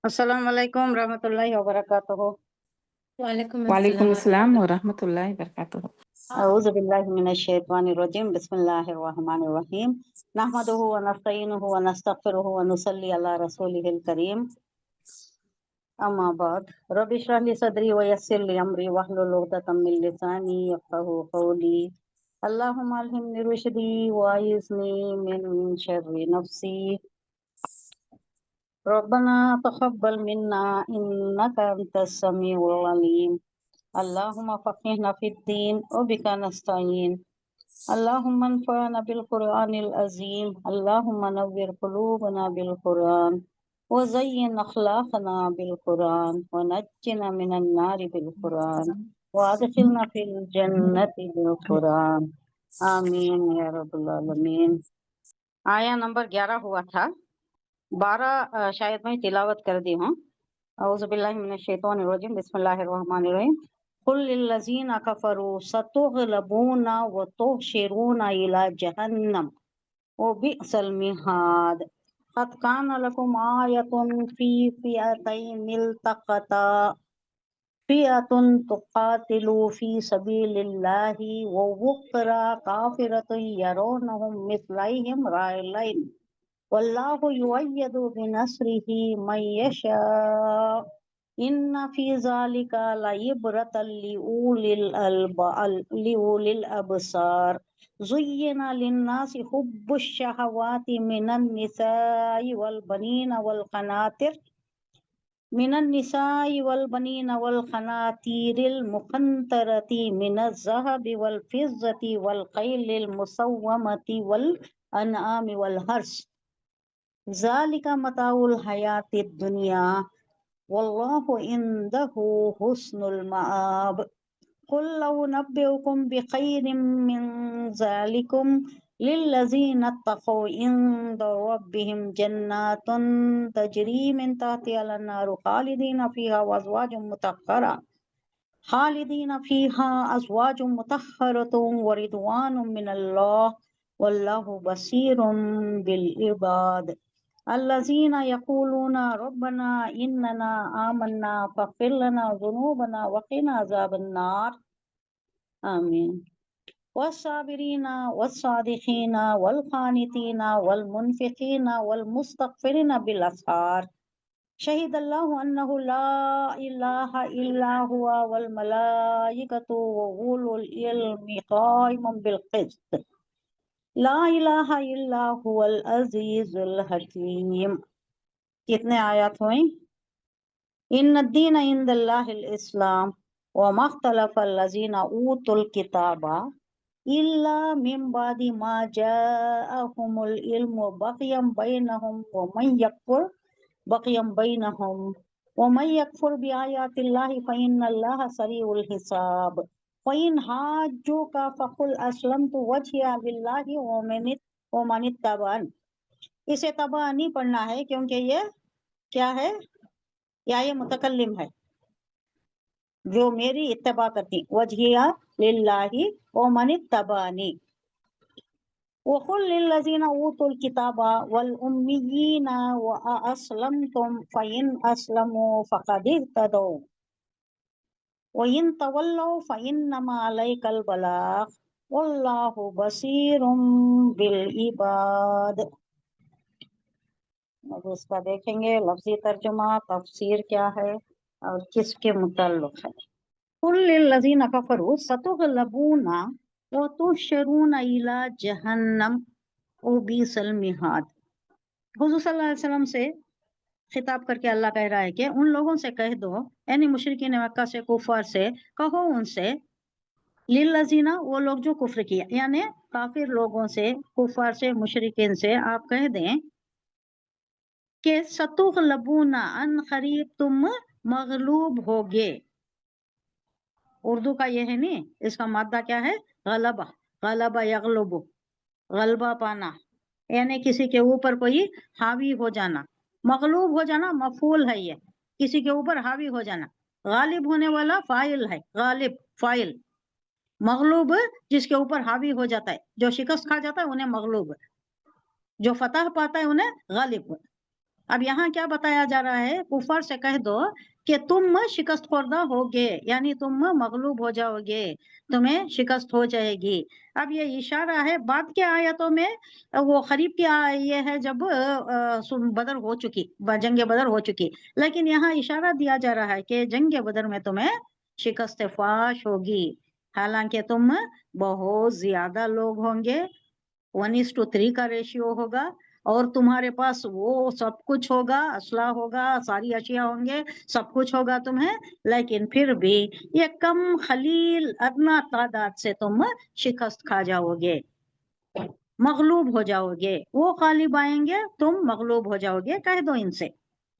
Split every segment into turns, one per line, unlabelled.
अस्सलाम वालेकुम रहमतुल्लाहि व बरकातुहू।
वालेकुम
वालेकुम
अस्सलाम।
अस्सलाम व रहमतुल्लाहि व बरकातुहू।
अऊज़ु बिल्लाहि मिनश शैतानिर रजीम। बिस्मिल्लाहिर रहमानिर रहीम। नहमदुहु व नस्तईनुहु व नस्तगफिरुहु व नुसल्ली अला रसूलिहिल करीम। अम्मा बाद। रब्बि इश्रह ली सदरी व यस्सिर ली अमरी वहलुल उक़दतम मिन लिसानी यफ़क़हू क़ौली। अल्लाहुम्मा अल्हिमनी रुश्दी व अइज़नी मिन शर्रि नफ्सी। रब्बना तक़ब्बल मिन्ना इन्नका अंतस समीउल अलीम। अल्लाहुम्मा फ़क़्हिना फ़िद्दीन व बिका नस्तईन। अल्लाहुम्मा अन्फ़अना बिल क़ुरआनिल अज़ीम। अल्लाहुम्मा नव्विर क़ुलूबना बिल क़ुरआन व ज़य्यिन अख़लाक़ना बिल क़ुरआन व नज्जिना मिनन नारि बिल क़ुरआन व अदख़िलना फ़िल जन्नति बिल क़ुरआन। आमीन या रब्बल आलमीन। आया नंबर 11 हुआ था, 12 शायद मैं तिलावत कर दी हूँ। औज़ु बिल्लाहि मिनश शैतानिर रजीम। बिस्मिल्लाहिर रहमानिर रहीम। कुल लिल्लज़ीना कफ़रू सतुग़लबूना व तुहशरूना इला जहन्नम व बिअसल मिहाद। क़द कान लकुम आयतुन फ़ी फ़िअतैनि इल्तक़ता फ़िअतुन तुक़ातिलु फ़ी सबीलिल्लाहि व उख़रा काफ़िरतुन यरौनहुम मिस्लैहिम राअयल ऐन वल्लाहु युअय्यिदु बिनस्रिही मन यशा। इन्ना फ़ी ज़ालिका लइब्रतन लिउलिल अबसार। ज़ुय्यिना लिन्नासि हुब्बुश शहवाति मिनन निसाइ वल बनीन वल क़नातीरिल मुक़न्तरति मिनज़ ज़हबि वल फ़िज़्ज़ति वल ख़ैलिल मुसव्वमति वल अनआमि वल हर्स। ज़ालिका मताउल हयातिद दुनिया वल्लाहु इंदहु हुस्नुल मआब। कुल लौ नब्बिउकुम बिख़ैरिम मिन ज़ालिकुम लिल्लज़ीना तक़ौ इंद रब्बिहिम जन्नातुन तजरी मिन तहतिहाल अन्हारु खालिदीन फ़ीहा व अज़वाजुम मुतहहरतुन व रिदवानुम मिनल्लाह वल्लाहु बसीरुम बिल इबाद। अल्लज़ीना यक़ूलूना रब्बना इन्नना आमन्ना फ़ग़फ़िर लना ज़ुनूबना व क़िना अज़ाबन्नार। आमीन। वस्साबिरीना वस्सादिक़ीना वल क़ानितीना वल मुनफ़िक़ीना वल मुस्तग़फ़िरीना बिल अस्हार। शहीदल्लाहु अन्नहु ला इलाहा इल्ला हुवा वल मलाइकतु व उलुल इल्मि क़ाइमन बिल क़िस्त। ला इलाहा इल्ला हुवल अज़ीज़ुल हकीम। कितने आयत हुई? इन्नद्दीन इंदल्लाहिल इस्लाम व मख्तलफ़ल लज़ीना ऊतुल किताबा इल्ला मिन बादि मा जाअहुमुल इल्मु बग़यन बैनहुम व मन यकफ़ुर बिआयातिल्लाहि फ़इन्नल्लाहा सरीउल हिसाब। फ़इन हाज्जूका फ़क़ुल अस्लमतु वजहिया लिल्लाहि व मनित्तबअन। इसे तबा नहीं पढ़ना है क्योंकि ये क्या है? ये मुतकल्लिम है जो मेरी इत्तबा करती। वजहिया लिल्लाहि व मनित्तबअनी। वक़ुल लिल्लज़ीना ऊतुल किताबा वल उम्मिय्यीना व अस्लमतुम फ़इन अस्लमू फ़क़द इह्तदौ व इन तवल्लौ फ़इन्नमा अलैकल बलाग़ वल्लाहु बसीरुम बिल इबाद। अब उसका देखेंगे लफ्ज़ी तर्जुमा, तफसीर क्या है और किसके मुताल्लिक़ है। कुल लिल्लज़ीना कफ़रू सतुग़लबूना व तुहशरूना इला जहन्नम व बिअसल मिहाद। हुज़ूर सल्लल्लाहु अलैहि वसल्लम से खिताब करके अल्लाह कह रहा है कि उन लोगों से कह दो, यानी मुशरिकीन मक्का से, कुफार से कहो उनसे, लिल्लज़ीना वो लोग जो कुफ्र किया, यानी काफिर लोगों से, कुफार से, मुशरिकीन से आप कह दें कि सतुग़लबूना अन क़रीब तुम मग़लूब होगे। उर्दू का ये है नहीं, इसका मादा क्या है? गलबा। गलबा यग़लुबु, गलबा पाना, यानी किसी के ऊपर कोई हावी हो जाना। मग़लूब हो जाना मफ़ूल है, ये किसी के ऊपर हावी हो जाना। गालिब होने वाला फ़ाइल है, गालिब फ़ाइल। मग़लूब जिसके ऊपर हावी हो जाता है, जो शिकस्त खा जाता है उन्हें मग़लूब, जो फतह पाता है उन्हें गालिब। اب یہاں کیا بتایا جا رہا ہے؟ کفار سے کہہ دو کہ تم شکست خوردہ ہوگے، یعنی تم مغلوب ہو جاؤ گے، تمہیں شکست ہو جائے گی۔ اب یہ اشارہ ہے بعد کے آیتوں میں، وہ قریب کی یہ ہے جب بدر ہو چکی، جنگ بدر ہو چکی، لیکن یہاں اشارہ دیا جا رہا ہے کہ جنگ بدر میں تمہیں شکست فاش ہوگی، حالانکہ تم بہت زیادہ لوگ ہوں گے، 1:3 کا ریشیو ہوگا، اور تمہارے پاس وہ سب کچھ ہوگا، اسلحہ ہوگا، ساری اشیاء ہوں گے، سب کچھ ہوگا تمہیں، لیکن پھر بھی یہ کم خلیل ادنا تعداد سے تم شکست کھا جاؤ گے، مغلوب ہو جاؤ گے، وہ غالب آئیں گے، تم مغلوب ہو جاؤ گے، کہہ دو ان سے۔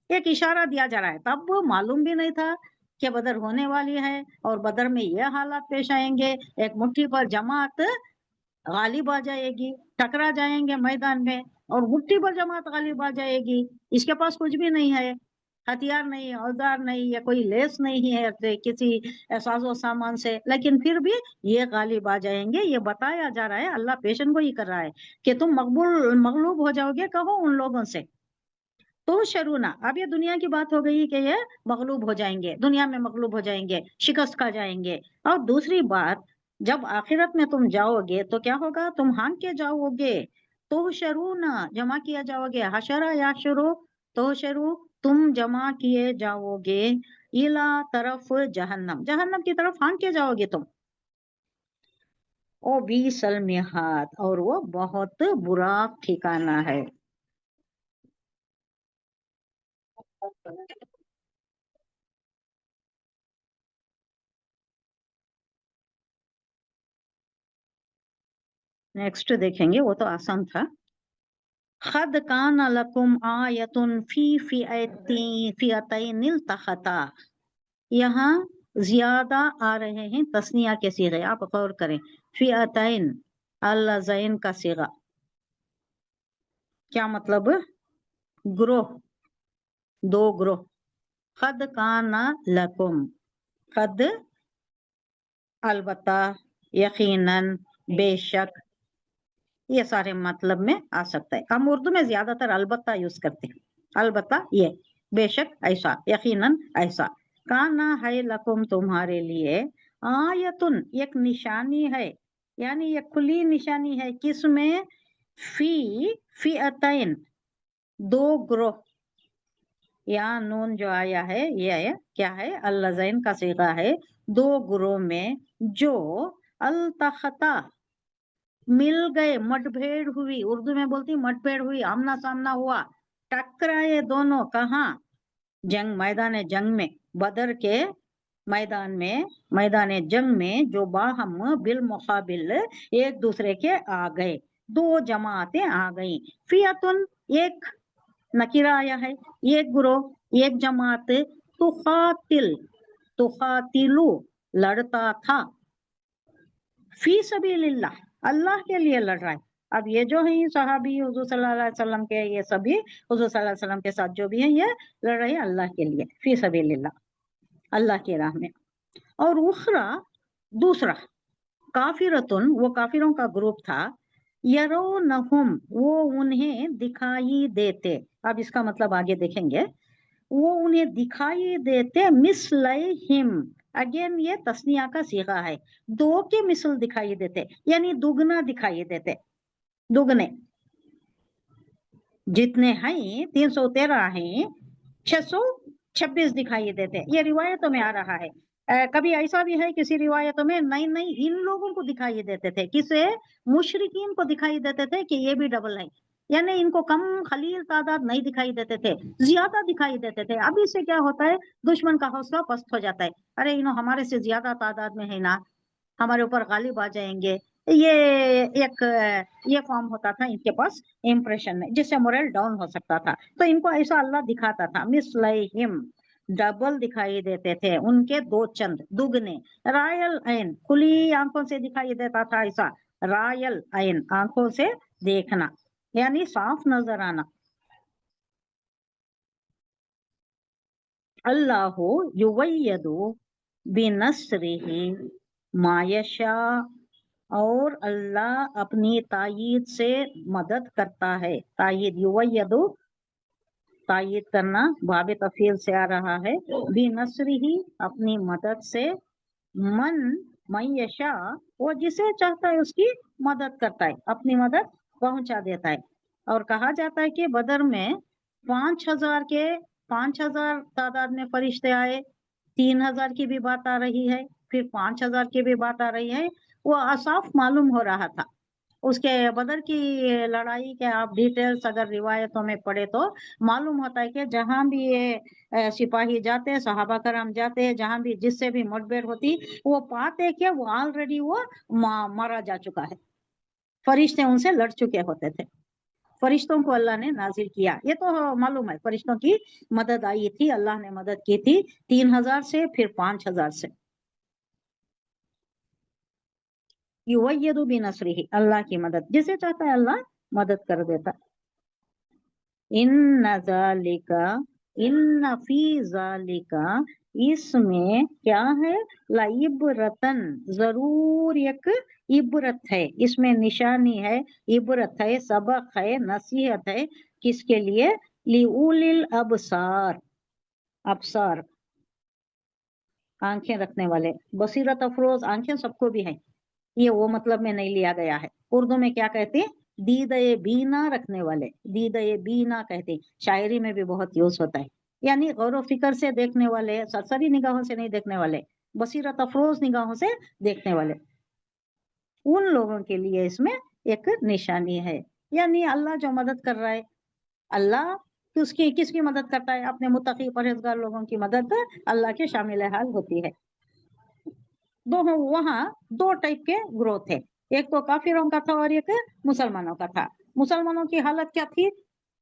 ایک اشارہ دیا جا رہا ہے، تب معلوم بھی نہیں تھا کہ بدر ہونے والی ہے اور بدر میں یہ حالات پیش آئیں گے، ایک مٹھی پر جماعت غالب آ جائے گی، ٹکرا جائیں گے میدان میں، اور مٹھی پر جماعت غالب آ جائے گی، اس کے پاس کچھ بھی نہیں ہے، ہتھیار نہیں، اوزار نہیں، یا کوئی لیس نہیں ہے کسی ساز و سامان سے، لیکن پھر بھی یہ غالب آ جائیں گے۔ یہ بتایا جا رہا ہے، اللہ پیشن گوئی کر رہا ہے کہ تم مغلوب ہو جاؤ گے، کہو ان لوگوں سے تو شرونا۔ اب یہ دنیا کی بات ہو گئی کہ یہ مغلوب ہو جائیں گے، دنیا میں مغلوب ہو جائیں گے، شکست کھا جائیں گے۔ اور دوسری بات، جب آخرت میں تم جاؤ گے تو کیا ہوگا؟ تم ہانک کے جاؤ گے، تو شرونا جمع کیا جاؤ گے، حشرہ یا شروع، تو شروع تم جمع کیے جاؤ گے، الا طرف جہنم، جہنم کی طرف ہانک کے جاؤ گے تم۔ او بیس المہاد، اور وہ بہت برا ٹھکانہ ہے۔ نیکسٹ دیکھیں گے، وہ تو آسان تھا۔ خد کان لکم آیۃ فی فئتین التقطا، یہاں زیادہ آ رہے ہیں تثنیہ کے صیغے، آپ غور کریں، فئتین، اللذین کا صیغہ، کیا مطلب؟ گروہ، دو گروہ۔ خد کان لکم، خد البتہ، یقیناً، بے شک، یہ سارے مطلب میں آ سکتا ہے۔ ہم اردو میں زیادہ تر البتہ یوز کرتے ہیں، البتہ یہ، بے شک ایسا، یقیناً ایسا، کانا ہے لکم تمہارے لیے، آیتن ایک نشانی ہے، یعنی ایک کھلی نشانی ہے، کس میں؟ فی فئتین، دو گروہ، یا نون جو آیا ہے یہ کیا ہے؟ اللذین کا صیغہ ہے، دو گروہ میں جو التخطا، مل گئے، مٹ بھیڑ ہوئی، اردو میں بولتی مٹ بھیڑ ہوئی، آمنا سامنا ہوا، ٹکرائے دونوں، کہاں؟ جنگ، میدان جنگ میں، بدر کے میدان میں، میدان جنگ میں، جو باہم بالمقابل ایک دوسرے کے آ گئے، دو جماعتیں آ گئیں، فیاتن ایک نکیرہ آیا ہے، ایک گروہ، ایک جماعت، تقاتلو لڑتا تھا، فی سبیل اللہ، اللہ کے لیے لڑ رہا ہے۔ اب یہ جو ہیں صحابی حضور صلی اللہ علیہ وسلم کے، یہ سبھی حضور صلی اللہ علیہ وسلم کے ساتھ جو بھی ہیں، یہ لڑ رہے ہیں اللہ کے لیے، فی سبیل اللہ، اللہ کی راہ میں۔ اور اخرى، دوسرا، کافرتن، وہ کافروں کا گروپ تھا، یرونہم، وہ انہیں دکھائی دیتے، اب اس کا مطلب آگے دیکھیں گے، وہ انہیں دکھائی دیتے، مثلہم، اگین یہ تثنیہ کا صیغہ ہے، دو کے مثل دکھائی دیتے، یعنی دگنا دکھائی دیتے، دگنے، جتنے ہیں 313 ہیں، 626 دکھائی دیتے، یہ روایتوں میں آ رہا ہے۔ کبھی ایسا بھی ہے کسی روایتوں میں، نہیں ان لوگوں کو دکھائی دیتے تھے، کسے؟ مشرکین کو دکھائی دیتے تھے کہ یہ بھی ڈبل ہے، یعنی ان کو کم خلیل تعداد نہیں دکھائی دیتے تھے، زیادہ دکھائی دیتے تھے۔ اب اس سے کیا ہوتا ہے؟ دشمن کا حوصلہ پست ہو جاتا ہے، ارے انہوں ہمارے سے زیادہ تعداد میں ہے نا، ہمارے اوپر غالب آ جائیں گے، یہ ایک یہ فارم ہوتا تھا ان کے پاس امپریشن میں، جس سے مورل ڈاؤن ہو سکتا تھا، تو ان کو ایسا اللہ دکھاتا تھا، مثلہم، ڈبل دکھائی دیتے تھے، ان کے دو چند، دگنے، رائل عین، کھلی آنکھوں سے دکھائی دیتا تھا، ایسا رائل عین، آنکھوں سے دیکھنا، یعنی صاف نظر آنا۔ اللہ یوید بنصرہ ما یشاء، اور اللہ اپنی تائید سے مدد کرتا ہے، تائید، یوید तायीद करना बाब तफील से आ रहा है, बी नसरी ही अपनी मदद से, मन यशा वो जिसे चाहता है उसकी मदद करता है, अपनी मदद पहुंचा देता है। और कहा जाता है कि बदर में 5,000 तादाद में फरिश्ते आए, 3,000 की भी बात आ रही है, फिर 5,000 की भी बात आ रही है। वो साफ मालूम हो रहा था उसके बदर की लड़ाई के आप डिटेल्स अगर रिवायतों में पढ़े तो मालूम होता है कि जहां भी ये सिपाही जाते, सहाबा करम जाते, जहां भी जिससे भी मुठभेड़ होती, वो पाते कि वो ऑलरेडी वो मारा जा चुका है, फरिश्ते उनसे लड़ चुके होते थे। फरिश्तों को अल्लाह ने नाजिल किया, ये तो मालूम है। फरिश्तों की मदद आई थी, अल्लाह ने मदद की थी 3,000 से, फिर 5,000 से। युवय्यदु बिनसरिही, अल्लाह की मदद, जिसे चाहता है अल्लाह मदद कर देता। इन्न ज़ालिका, इन्न फी ज़ालिका, इसमें क्या है, लाइब्रतन, जरूर एक इबरत है, इसमें निशानी है, इबरत है, सबक है, नसीहत है, किसके लिए, लिउलिल अबसार, अबसार आंखें रखने वाले, बसीरत अफरोज आंखें सबको भी है, ये वो मतलब में नहीं लिया गया है। उर्दू में क्या कहते हैं, दीदे बीना रखने वाले, दीदे बीना कहते हैं, शायरी में भी बहुत यूज होता है, यानी गौर फिक्र से देखने वाले, सरसरी निगाहों से नहीं देखने वाले, बसीरत अफरोज निगाहों से देखने वाले, उन लोगों के लिए इसमें एक निशानी है। यानी अल्लाह जो मदद कर रहा है, अल्लाह किसकी मदद करता है, अपने मुत्तकी परहेजगार लोगों की मदद अल्लाह के शामिल हाल होती है। वहाँ दो टाइप के ग्रोथ थे, एक तो काफिरों का था और एक मुसलमानों का था। मुसलमानों की हालत क्या थी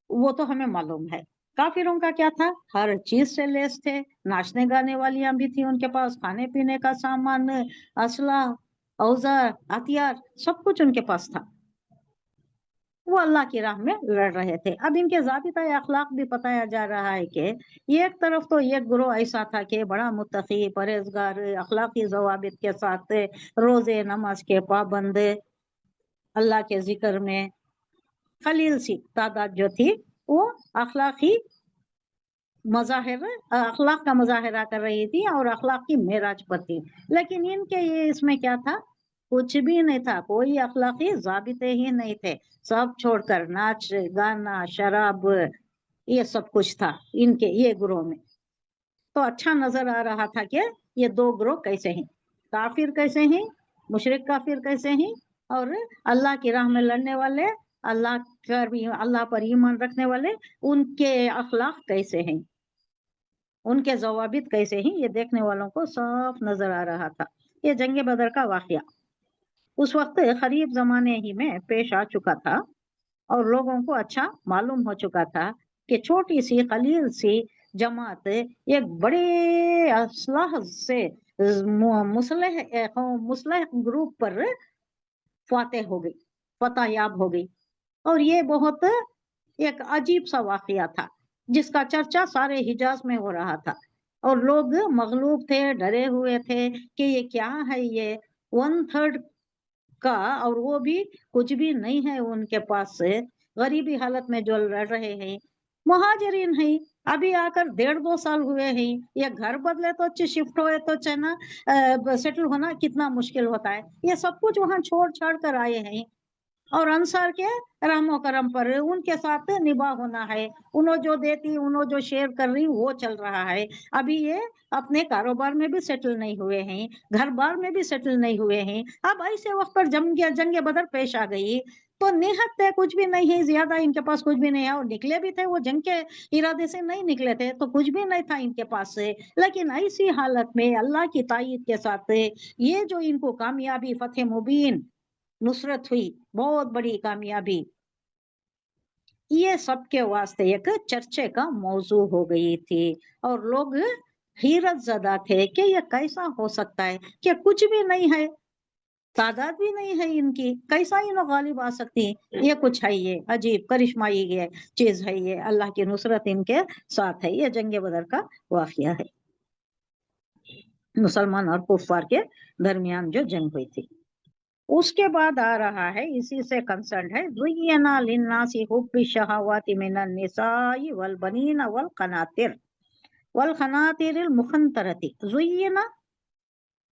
वो तो हमें मालूम है, काफिरों का क्या था, हर चीज से लेस थे, नाचने गाने वालियां भी थी उनके पास, खाने पीने का सामान, असला, औजार, हथियार, सब कुछ उनके पास था। वो अल्लाह की राह में लड़ रहे थे। अब इनके ज़ाबिता अखलाक भी बताया जा रहा है कि एक तरफ तो एक ग्रोह ऐसा था कि बड़ा मुत्तकी परहेजगार, अखलाकी ज़वाबित के साथ रोजे नमाज के पाबंद, अल्लाह के जिक्र में खलील सी तादाद जो थी वो अखलाकी मजाहिर, अखलाक का मुजाहिरा कर रही थी और अखलाक की मेराज पर थी। लेकिन इनके ये इसमें क्या था, कुछ भी नहीं था, कोई अखलाकी ज़ाबिते ही नहीं थे, सब छोड़कर नाच गाना शराब ये सब कुछ था इनके ये ग्रोह में। तो अच्छा नजर आ रहा था कि ये दो ग्रोह कैसे हैं, काफिर कैसे हैं, मुशरिक काफिर कैसे हैं, और अल्लाह की राह में लड़ने वाले, अल्लाह पर ईमान रखने वाले, उनके अखलाक कैसे हैं, उनके जवाबित कैसे हैं, ये देखने वालों को साफ नजर आ रहा था। ये जंग बदर का वाकया उस वक्त करीब जमाने ही में पेश आ चुका था और लोगों को अच्छा मालूम हो चुका था कि छोटी सी कलील सी जमात एक बड़े असलाह से मुसलह ग्रुप पर फातेह हो गई, फतहयाब हो गई। और ये बहुत एक अजीब सा वाकया था जिसका चर्चा सारे हिजाज में हो रहा था और लोग मगलूब थे, डरे हुए थे कि ये क्या है, ये 1/3 का, और वो भी कुछ भी नहीं है उनके पास से, गरीबी हालत में जो लड़ रहे हैं, मुहाजिरीन है, अभी आकर 1.5-2 साल हुए हैं, ये घर बदले तो शिफ्ट हुए तो चना सेटल होना कितना मुश्किल होता है, ये सब कुछ वहां छोड़ छाड़ कर आए हैं और अंसार के रहमो करम पर उनके साथ निभा होना है, उन्हों जो देती उन्हों जो शेयर कर रही वो चल रहा है। अभी ये अपने कारोबार में भी सेटल नहीं हुए हैं, घर बार में भी सेटल नहीं हुए हैं। अब ऐसे वक्त पर जंग बदर पेश आ गई तो निहत है, कुछ भी नहीं है, ज्यादा इनके पास कुछ भी नहीं है, और निकले भी थे वो जंग के इरादे से नहीं निकले थे, तो कुछ भी नहीं था इनके पास से। लेकिन ऐसी हालत में अल्लाह की तायीद के साथ ये जो इनको कामयाबी, फतेह मुबीन, नुसरत हुई, बहुत बड़ी कामयाबी, ये सबके वास्ते एक चर्चे का मौजू हो गई थी और लोग हैरत ज़दा थे कि ये कैसा हो सकता है कि कुछ भी नहीं है, तादाद भी नहीं है इनकी, कैसा ये लोग गालिब आ सकती है, ये कुछ है, ये अजीब करिश्माई ये चीज है, ये अल्लाह की नुसरत इनके साथ है। ये जंग बदर का वाकया है, मुसलमान और कुफार के दरमियान जो जंग हुई थी। उसके बाद आ रहा है, इसी से कंसर्न है, ज़ुय्यना लिन्नासि हुब्बु शहवाति मिनन निसाई वल बनीन वल खनातिरिल मुखंतरति। ज़ुय्यना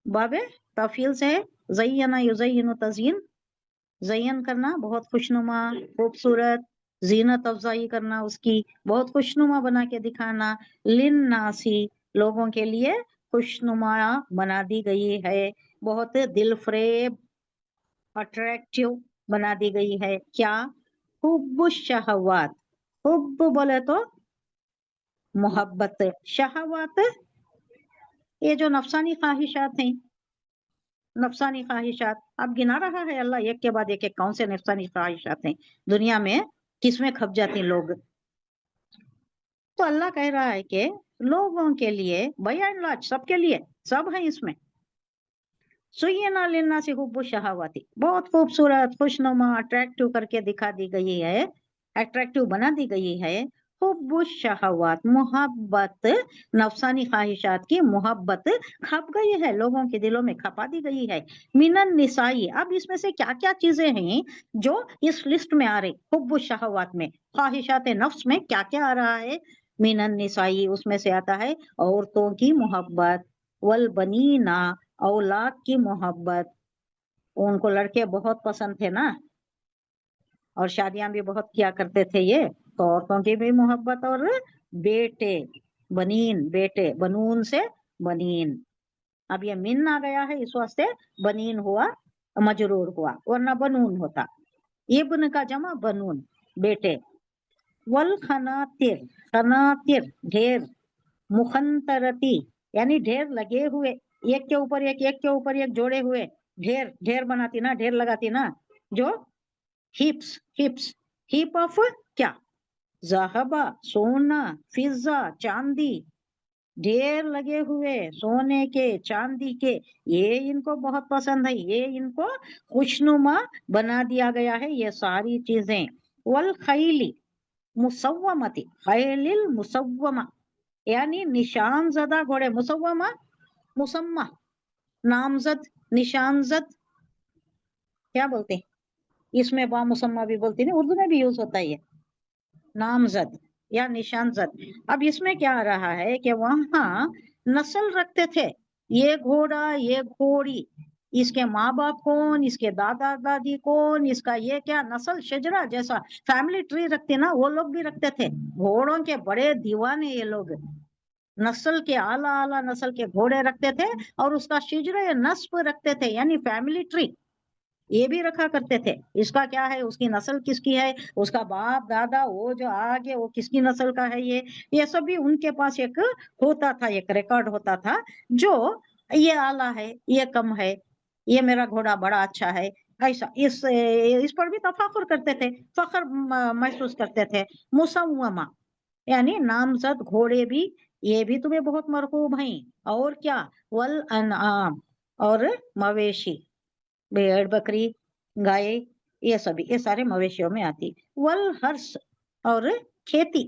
बाबे तफील से है, ज़य्यना युज़य्यिनु तज़यीन, ज़य्यन करना, बहुत खुशनुमा, खूबसूरत, जीनत अफजाई करना, उसकी बहुत खुशनुमा बना के दिखाना। लिन्नासी लोगों के लिए खुशनुमा बना दी गई है, बहुत दिलफरेब अट्रैक्टिव बना दी गई है। क्या? हुब्बु शहवात, हुब्ब बोले तो मोहब्बत, शहवात ये जो नफसानी ख्वाहिशात हैं, नफसानी ख्वाहिशात अब गिना रहा है अल्लाह एक के बाद एक कौन से नफसानी ख्वाहिशात हैं दुनिया में, किसमें खप जाते हैं लोग। तो अल्लाह कह रहा है कि लोगों के लिए, बाय एंड लार्ज सबके लिए, सब है इसमें। सुय्यना लिन्नासि हुब्बु शहावाती, बहुत खूबसूरत, खुशनुमा, अट्रैक्टिव करके दिखा दी गई है, अट्रैक्टिव बना दी गई है। हुब्बु शहावात, मोहब्बत, नफसानी ख्वाहिशात की मोहब्बत खप गई है, लोगों के दिलों में खपा दी गई है। मिनन निसाई, अब इसमें से क्या क्या चीजें हैं जो इस लिस्ट में आ रही, हुब्बु शहावात में, ख्वाहिशात नफ्स में क्या क्या आ रहा है। मिनन निसाई उसमें से आता है औरतों की मोहब्बत, वल बनीना औलाद की मोहब्बत, उनको लड़के बहुत पसंद थे ना, और शादियां भी बहुत किया करते थे ये, तो औरतों की भी मोहब्बत, और बेटे, बनीन बेटे, बनून से बनीन, अब ये मिन आ गया है इस वास्ते बनीन हुआ, मजरूर हुआ, वरना बनून होता। इब्न का जमा बनून, बेटे। वल खनातिर, खनातिर ढेर, मुखंतरती यानी ढेर लगे हुए, एक के ऊपर एक, एक के ऊपर एक जोड़े हुए, ढेर, ढेर बनाती ना, ढेर लगाती ना, जो हिप्स, हिप्स, हिप ऑफ क्या? ज़हबा सोना, फिजा चांदी, ढेर लगे हुए सोने के, चांदी के, ये इनको बहुत पसंद है, ये इनको खुशनुमा बना दिया गया है ये सारी चीजें। वल खैली मुसव्वमती, खैलिल मुसव्वमा यानी निशान ज़दा घोड़े, मुसव्वमा मुसम्मा, नामजद, निशानजद, क्या बोलते हैं इसमें, बा मुसम्मा भी बोलते हैं, उर्दू में भी यूज होता है ये, नामजद या निशानजद। अब इसमें क्या आ रहा है कि वहां नस्ल रखते थे, ये घोड़ा, ये घोड़ी, इसके माँ बाप कौन, इसके दादा दादी कौन, इसका ये क्या नस्ल, शजरा जैसा फैमिली ट्री रखते ना, वो लोग भी रखते थे। घोड़ों के बड़े दीवाने ये लोग, नस्ल के आला आला नस्ल के घोड़े रखते थे, और उसका शिजरे नस्ब रखते थे, यानी फैमिली ट्री ये भी रखा करते थे। इसका क्या है, उसकी नस्ल किसकी है, उसका बाप दादा, वो जो आगे वो किसकी नस्ल का है, ये सब भी उनके पास एक होता था, एक रिकॉर्ड होता था, जो ये आला है, ये कम है, ये मेरा घोड़ा बड़ा अच्छा है, ऐसा इस पर भी तफाखुर करते थे, फख्र महसूस करते थे। मुसव्वमा यानी नामजद घोड़े भी, ये भी तुम्हें बहुत मरकूब हैं। और क्या? वल अनआम, और मवेशी, भेड़ बकरी गाय, ये सभी, ये सारे मवेशियों में आती। वल हर्ष, और खेती,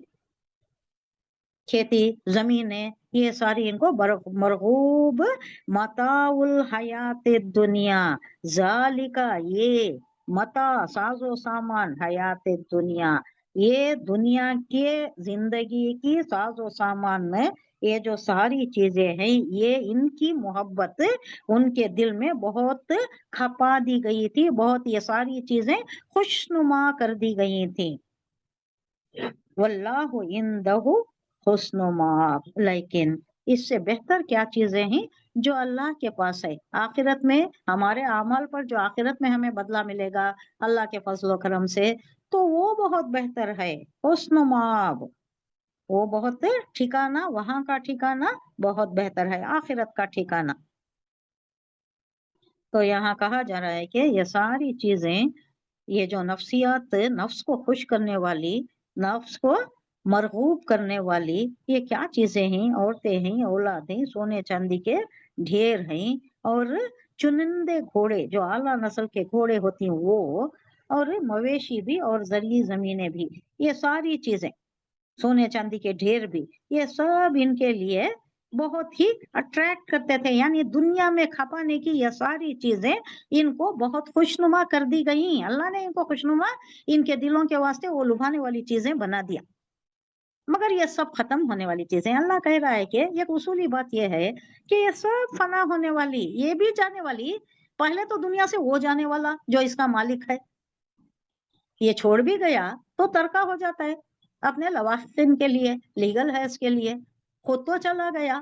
खेती जमीनें, ये सारी इनको मरगूब। मताउल हयात दुनिया, जालिका ये, मता साजो सामान, हयात दुनिया ये दुनिया के जिंदगी की साजो सामान में ये जो सारी चीजें हैं, ये इनकी मोहब्बत उनके दिल में बहुत खपा दी गई थी, बहुत ये सारी चीजें खुशनुमा कर दी गई थी। वल्लाहु इंदहु हुस्नुल माआब, लेकिन इससे बेहतर क्या चीजें हैं जो अल्लाह के पास है, आखिरत में हमारे अमल पर जो आखिरत में हमें बदला मिलेगा अल्लाह के फजल करम से, तो वो बहुत बेहतर है। हुस्नुल माआब, वो बहुत ठिकाना, वहां का ठिकाना बहुत बेहतर है, आखिरत का ठिकाना। तो यहाँ कहा जा रहा है कि ये सारी चीजें, ये जो नफ्सियात, नफ्स को खुश करने वाली, नफ्स को मरगूब करने वाली, ये क्या चीजें हैं, औरतें हैं, औलाद हैं, सोने चांदी के ढेर हैं, और चुनिंदे घोड़े जो आला नस्ल के घोड़े होती हैं वो, और मवेशी भी, और जरिए जमीनें भी, ये सारी चीजें, सोने चांदी के ढेर भी, ये सब इनके लिए बहुत ही अट्रैक्ट करते थे, यानी दुनिया में खपाने की ये सारी चीजें इनको बहुत खुशनुमा कर दी गई। अल्लाह ने इनको खुशनुमा, इनके दिलों के वास्ते वो लुभाने वाली चीजें बना दिया। मगर ये सब खत्म होने वाली चीजें। अल्लाह कह रहा है कि एक उसूली बात ये है कि ये सब फना होने वाली, ये भी जाने वाली। पहले तो दुनिया से वो जाने वाला जो इसका मालिक है, ये छोड़ भी गया तो तरका हो जाता है अपने लवाहिन के लिए, लीगल है इसके लिए। खुद तो चला गया,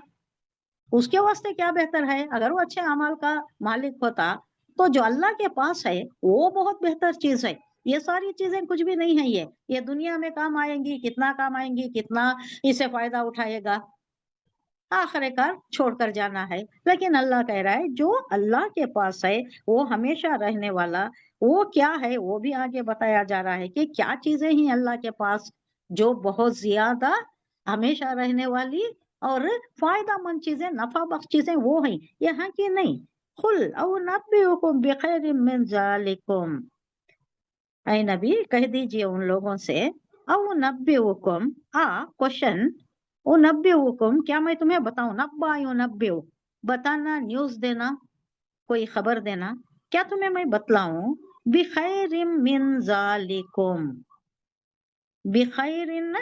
उसके वास्ते क्या बेहतर है? अगर वो अच्छे अमाल का मालिक होता तो जो अल्लाह के पास है वो बहुत बेहतर चीज है। ये सारी चीजें कुछ भी नहीं है। ये दुनिया में काम आएंगी, कितना काम आएंगी, कितना इसे फायदा उठाएगा, आखिरकार छोड़कर जाना है। लेकिन अल्लाह कह रहा है जो अल्लाह के पास है वो हमेशा रहने वाला। वो क्या है वो भी आगे बताया जा रहा है कि क्या चीजें हैं अल्लाह के पास जो बहुत ज्यादा हमेशा रहने वाली और फायदा मंद चीजें, नफा बख्श चीजें वो हैं, यहाँ की नहीं। कुल औ नब्बिउकुम बिखैरिम मिन ज़ालिकुम, ऐ नबी कह दीजिए उन लोगों से, औ नब्बिउकुम, क्वेश्चन, ओ नब्बिउकुम, क्या मैं तुम्हें बताऊं? नब्बा यो नब्बिउ, बताना, न्यूज देना, कोई खबर देना। क्या तुम्हें मैं बतलाऊं? बिखैरिम मिन ज़ालिकुम, बिखैरिन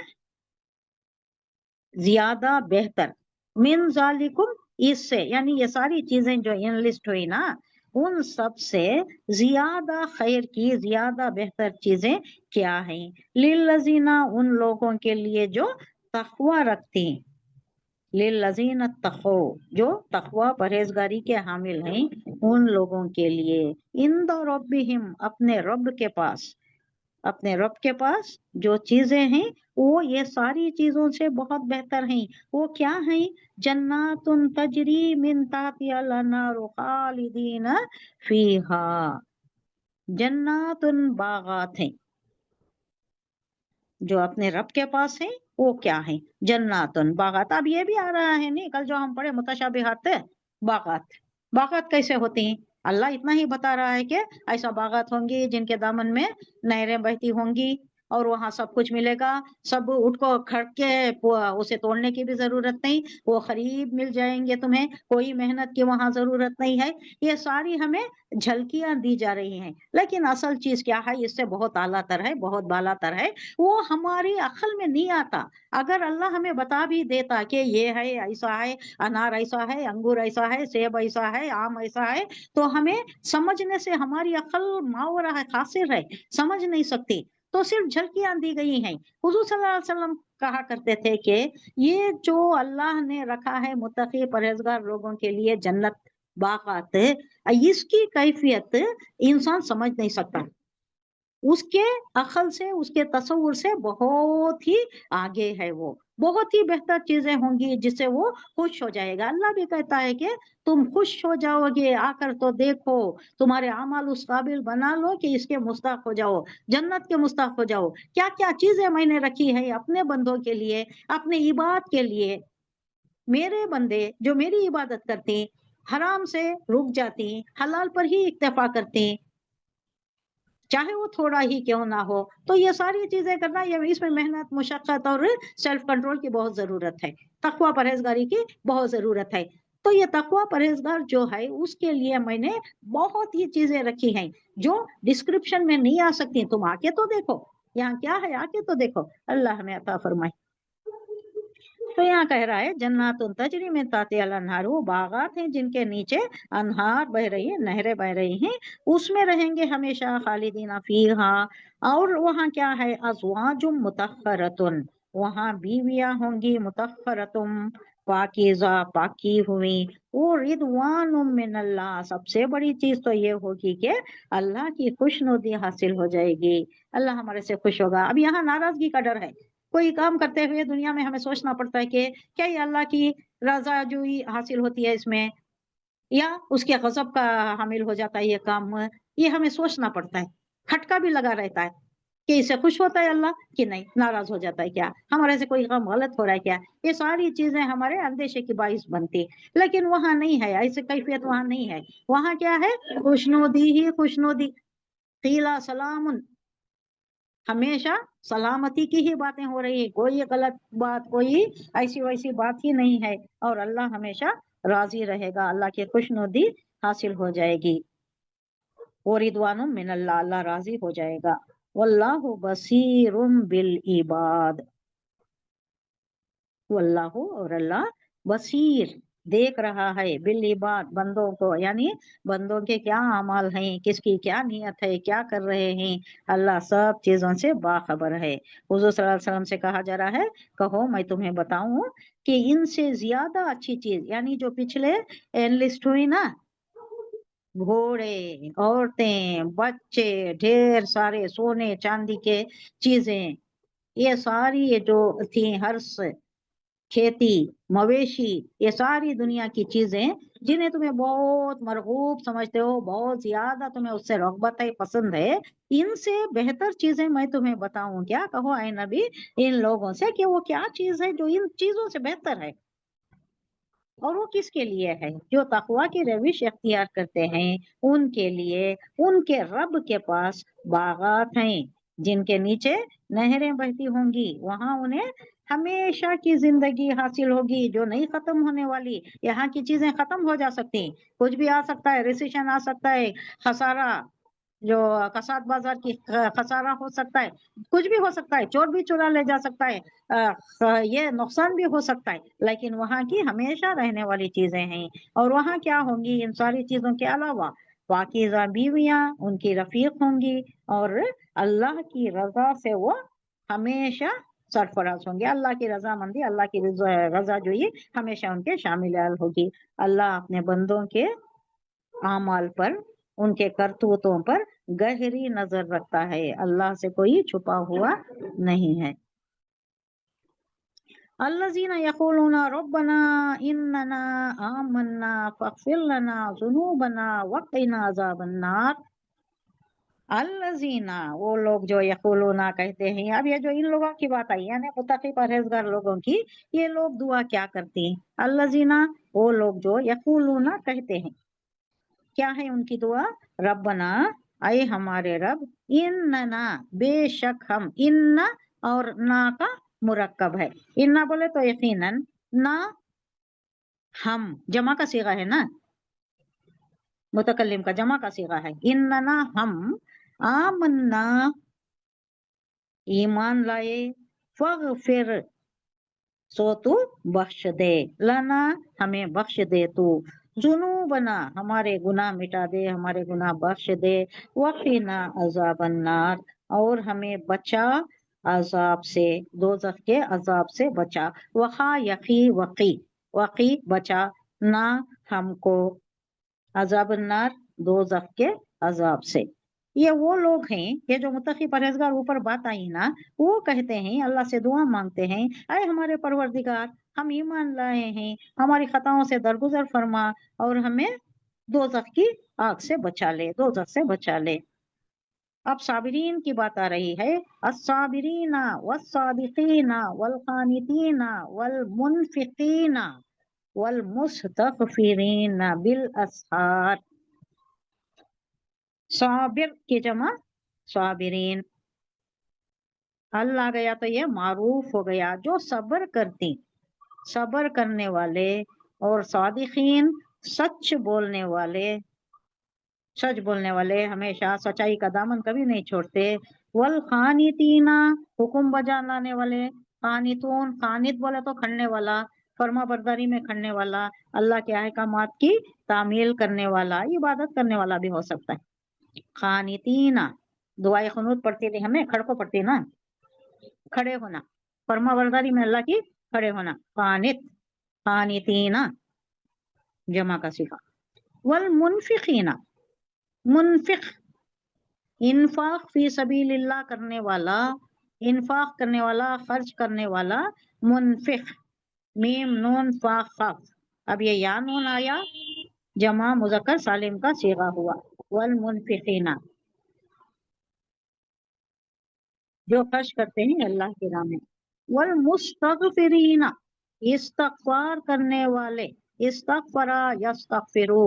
ज्यादा बेहतर, मिन ज़ालिकुम इससे, यानी ये सारी चीजें जो इनलिस्ट हुई ना, उन सब से ज्यादा खैर की, ज्यादा बेहतर चीजें क्या हैं? लिल्लज़ीना, उन लोगों के लिए जो तक़वा रखते हैं, लिल्लज़ीना तक़ौ, जो तक़वा परहेजगारी के हामिल हैं, उन लोगों के लिए, इंद रब्बिहिम, अपने रब के पास, अपने रब के पास जो चीजें हैं वो ये सारी चीजों से बहुत बेहतर हैं। वो क्या हैं? जन्नातुन तजरी मिन ताहतिहल अनहारु खालिदीन फीहा, जन्नातुन बागात हैं जो अपने रब के पास है। वो क्या है? जन्नातुन बागात। अब ये भी आ रहा है नहीं, कल जो हम पढ़े मुतशाबिहात बागात, बागात कैसे होती हैं? अल्लाह इतना ही बता रहा है कि ऐसा बागात होंगी जिनके दामन में नहरें बहती होंगी और वहां सब कुछ मिलेगा, सब उठ को खड़ के उसे तोड़ने की भी जरूरत नहीं, वो खरीब मिल जाएंगे तुम्हें, कोई मेहनत की वहां जरूरत नहीं है। ये सारी हमें झलकियां दी जा रही हैं, लेकिन असल चीज क्या है? इससे बहुत आलातर है, बहुत बालातर है, वो हमारी अक्ल में नहीं आता। अगर अल्लाह हमें बता भी देता कि ये है, ऐसा है, अनार ऐसा है, अंगूर ऐसा है, सेब ऐसा है, आम ऐसा है, तो हमें समझने से हमारी अक्ल मावरा है, कासिर है, समझ नहीं सकती। तो सिर्फ झलकियां दी गई हैं। हुजूर सल्लल्लाहु अलैहि वसल्लम कहा करते थे कि ये जो अल्लाह ने रखा है मुत्तकी परहेजगार लोगों के लिए जन्नत, बागात, इसकी कैफियत इंसान समझ नहीं सकता। उसके अकल से, उसके तसव्वुर से बहुत ही आगे है। वो बहुत ही बेहतर चीजें होंगी जिससे वो खुश हो जाएगा। अल्लाह भी कहता है कि तुम खुश हो जाओगे, आकर तो देखो, तुम्हारे अमाल उस काबिल बना लो कि इसके मुस्ताक हो जाओ, जन्नत के मुस्ताक हो जाओ। क्या क्या चीजें मैंने रखी है अपने बंदों के लिए, अपने इबाद के लिए। मेरे बंदे जो मेरी इबादत करते, हराम से रुक जाती, हलाल पर ही इक्तफा करते, चाहे वो थोड़ा ही क्यों ना हो, तो ये सारी चीजें करना, ये इसमें मेहनत, मुशक्कत और सेल्फ कंट्रोल की बहुत जरूरत है, तकवा परहेजगारी की बहुत जरूरत है। तो ये तकवा परहेजगार जो है उसके लिए मैंने बहुत ही चीजें रखी हैं जो डिस्क्रिप्शन में नहीं आ सकती। तुम आके तो देखो, यहाँ क्या है, आके तो देखो। अल्लाह हमें अता फरमाए। तो यहाँ कह रहा है जन्नातुन तजरी में ताहतिहल अनहार, वो बागात हैं जिनके नीचे अनहार बह रही है, नहरें बह रही हैं, उसमें रहेंगे हमेशा, खालिदीना फीहा। और वहाँ क्या है? अज़वाजुम मुतहहरतुन, वहाँ बीवियां होंगी, मुतहहरतुम, पाकीज़ा, पाकी हुई। वो रिदवानुम मिनल्लाह, सबसे बड़ी चीज तो ये होगी कि अल्लाह की खुशनुदी हासिल हो जाएगी, अल्लाह हमारे से खुश होगा। अब यहाँ नाराजगी का डर है। कोई काम करते हुए दुनिया में हमें सोचना पड़ता है कि क्या ये अल्लाह की रज़ाजोई हासिल होती है इसमें, या उसके गज़ब का हामिल हो जाता है ये काम। ये हमें सोचना पड़ता है, खटका भी लगा रहता है कि इससे खुश होता है अल्लाह कि नहीं, नाराज हो जाता है क्या, हमारे से कोई काम गलत हो रहा है क्या। ये सारी चीजें हमारे अंदेशे की बाइस बनती। लेकिन वहां नहीं है, ऐसी कैफियत वहां नहीं है। वहां क्या है? खुशनुदी ही खुशनुदी। कीला सलामुन, ہمیشہ سلامتی کی ہی باتیں ہو رہی ہے، کوئی غلط بات، کوئی ایسی ویسی بات ہی نہیں ہے، اور اللہ ہمیشہ راضی رہے گا، اللہ کی خوشنودی حاصل ہو جائے گی، وردوان من اللہ، اللہ راضی ہو جائے گا، واللہ بصیر بالعباد، واللہ اور اللہ بصیر دیکھ رہا ہے، بالعباد بندوں کو، یعنی بندوں کے کیا اعمال ہیں، کس کی کیا نیت ہے، کیا کر رہے ہیں، اللہ سب چیزوں سے باخبر ہے۔ حضور صلی اللہ علیہ وسلم سے کہا جا رہا ہے، کہو میں تمہیں بتاؤں کہ ان سے زیادہ اچھی چیز، یعنی جو پچھلے لسٹ ہوئی نا، گھوڑے، عورتیں، بچے، ڈھیر سارے سونے چاندی کے چیزیں، یہ ساری جو تھی، ہرس، کھیتی، مویشی، یہ ساری دنیا کی چیزیں جنہیں تمہیں بہت مرغوب سمجھتے ہو، بہت زیادہ تمہیں اس سے رغبت ہے، پسند ہے، ان سے بہتر چیزیں میں تمہیں بتاؤں کیا؟ کہو اے نبی ان لوگوں سے کہ وہ کیا چیز ہے جو ان چیزوں سے بہتر ہے، اور وہ کس کے لیے ہے؟ جو تقویٰ کی روش اختیار کرتے ہیں ان کے لیے ان کے رب کے پاس باغات ہیں جن کے نیچے نہریں بہتی ہوں گی، وہاں انہیں ہمیشہ کی زندگی حاصل ہوگی جو نہیں ختم ہونے والی۔ یہاں کی چیزیں ختم ہو جا سکتی، کچھ بھی آ سکتا ہے، ریسیشن آ سکتا ہے، خسارہ، جو کساد بازار کی خسارہ ہو سکتا ہے، کچھ بھی ہو سکتا ہے، چور بھی چرا لے جا سکتا ہے، یہ نقصان بھی ہو سکتا ہے، لیکن وہاں کی ہمیشہ رہنے والی چیزیں ہیں، اور وہاں کیا ہوں گی ان ساری چیزوں کے علاوہ؟ پاکیزہ بیویاں ان کی رفیق ہوں گی، اور اللہ کی رضا سے وہ ہمیشہ سرفراز ہوں گے، اللہ کی رضامندی، اللہ کی رضا جوئی ہمیشہ ان کے شامل ہوگی۔ اللہ اپنے بندوں کے اعمال پر، ان کے کرتوتوں پر گہری نظر رکھتا ہے، اللہ سے کوئی چھپا ہوا نہیں ہے۔ الذین یقولون ربنا اننا آمنا فاغفر لنا ذنوبنا وقنا عذاب النار۔ الذین، وہ لوگ جو یقولون کہتے ہیں، اب یہ جو ان لوگوں کی بات آئی یعنی متقی پرہیزگار لوگوں کی، یہ لوگ دعا کیا کرتے ہیں؟ الذین، وہ لوگ جو یقولون کہتے ہیں، کیا ہے ان کی دعا؟ ربنا، اے ہمارے رب، اننا، بے شک ہم، ان اور نا کا مرکب ہے، انا بولے تو یقیناً، نا ہم جمع کا صیغہ ہے نا، متکلم کا جمع کا صیغہ ہے، اننا ہم، آمنا ایمان لائے، فاغفر سو تو بخش دے، لنا ہمیں بخش دے تو، ذنوبنا ہمارے گناہ مٹا دے، ہمارے گناہ بخش دے، وقنا عذاب النار اور ہمیں بچا عذاب سے، دوزخ کے عذاب سے بچا، وقا یقی وقی، وقی بچا، نہ ہم کو عذاب النار دوزخ کے عذاب سے۔ یہ وہ لوگ ہیں کہ جو متقی پرہیزگار اوپر بات آئی نا، وہ کہتے ہیں، اللہ سے دعا مانگتے ہیں، اے ہمارے پروردگار ہم ایمان لائے ہیں، ہماری خطاؤں سے درگزر فرما اور ہمیں دوزخ کی آگ سے بچا لے، دوزخ سے بچا لے۔ اب صابرین کی بات آ رہی ہے، الصابرین والصادقین والقانتین والمنفقین والمستغفرین بالاسحار۔ صابر کی جمع صابرین، اللہ گیا تو یہ معروف ہو گیا، جو صبر کرتی، صبر کرنے والے، اور صادقین سچ بولنے والے، سچ بولنے والے ہمیشہ سچائی کا دامن کبھی نہیں چھوڑتے، والقانتین حکم بجا لانے والے، قانتون، قانت بولے تو کھڑنے والا، فرما برداری میں کھڑنے والا، اللہ کے احکامات کی تعمیل کرنے والا، عبادت کرنے والا بھی ہو سکتا ہے۔ قانتین، دعائے قنوت پڑھتی تھی ہمیں، کھڑ کو پڑھتی نا، کھڑے ہونا، فرما برداری میں اللہ کی کھڑے ہونا، قانت، قانتین جمع کا صیغہ۔ والمنفقین، منفق، انفاق فی سبیل اللہ کرنے والا، انفاق کرنے والا، خرچ کرنے والا، منفق، میم نون فا خاف، اب یہ یا نون آیا، جمع مذکر سالم کا صیغہ ہوا، والمنفقین جو خرچ کرتے ہیں اللہ کی راہ میں، والمستغفرین استغفار کرنے والے، استغفرا یستغفرو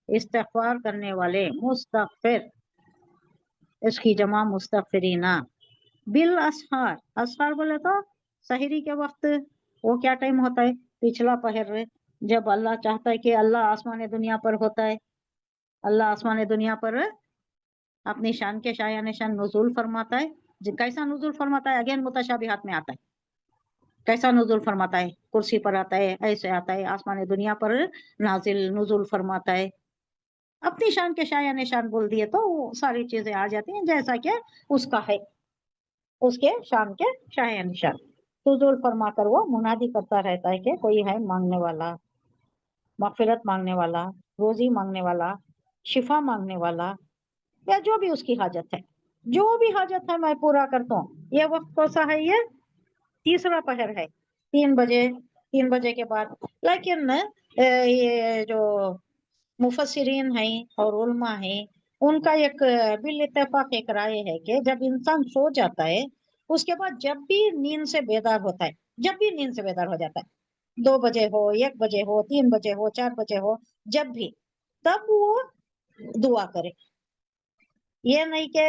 استغفار کرنے والے، مستغفر اس کی جمع مستغفرین۔ بالاسحار، اسحار बोले तो सहरी के वक्त, वो क्या टाइम होता है? पिछला पहर, जब अल्लाह चाहता है कि अल्लाह आसमान दुनिया पर होता है, अल्लाह आसमान दुनिया पर अपनी शान के शायान शान नुज़ूल फरमाता है. कैसा नुज़ूल फरमाता है? अगेन मुतशाबिहात में आता है. कैसा नुज़ूल फरमाता है? कुर्सी पर आता है, ऐसे आता है, आसमान दुनिया पर नाजिल नुज़ूल फरमाता है. अपनी शान के शायान शान बोल दिए तो वो सारी चीजें आ जाती हैं जैसा कि उसका है, उसके शान के शायान शान नुज़ूल फरमा कर वो मुनादी करता रहता है कि कोई है मांगने वाला, मगफिरत मांगने वाला, रोजी मांगने वाला, शिफा मांगने वाला, या जो भी उसकी हाजत है, जो भी हाजत है मैं पूरा करता हूँ. ये वक्त कौन सा है? ये तीसरा पहर है, 3 बजे, 3 बजे के बाद. लेकिन ये जो मुफस्सिरीन हैं और उलमा हैं, उनका एक बिल इत्तेफाक एक राय है कि जब इंसान सो जाता है उसके बाद जब भी नींद से बेदार होता है, जब भी नींद से बेदार हो जाता है, 2 बजे हो, 1 बजे हो, 3 बजे हो, 4 बजे हो, जब भी, तब वो दुआ करे. ये नहीं कि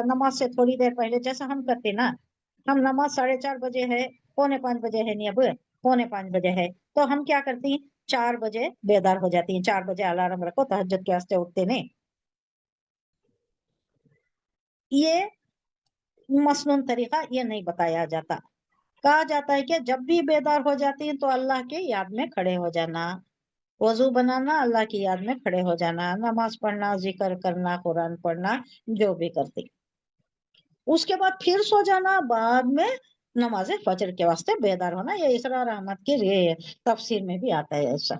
नमाज से थोड़ी देर पहले जैसा हम करते ना, हम नमाज 4:30 बजे है, 4:45 बजे है, नहीं अब 4:45 बजे है, तो हम क्या करती हैं? 4 बजे बेदार हो जाती हैं. 4 बजे अलार्म रखो, तहज्जुद के वास्ते उठते नहीं. ये मसनून तरीका ये नहीं बताया जाता. कहा जाता है कि जब भी बेदार हो जाती है तो अल्लाह के याद में खड़े हो जाना, वजू बनाना, अल्लाह की याद में खड़े हो जाना, नमाज पढ़ना, जिक्र करना, कुरान पढ़ना, जो भी करती, उसके बाद फिर सो जाना, बाद में नमाज फजर के वास्ते बेदार होना. ये इसरार अहमद की तफसीर में भी आता है ऐसा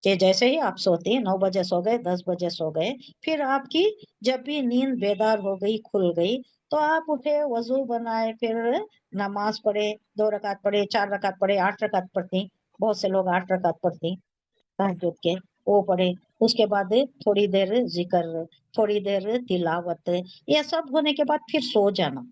कि जैसे ही आप सोते हैं, 9 बजे सो गए, 10 बजे सो गए, फिर आपकी जब भी नींद बेदार हो गई, खुल गई, तो आप उठे, वजू बनाए, फिर नमाज पढ़े, 2 रकात पढ़े, 4 रकात पढ़े, 8 रकात पढ़ती, बहुत से लोग 8 रकात पढ़ती तहज्जुद के, वो पढ़े. उसके बाद थोड़ी देर जिक्र, थोड़ी देर तिलावत, ये सब होने के बाद फिर सो जाना,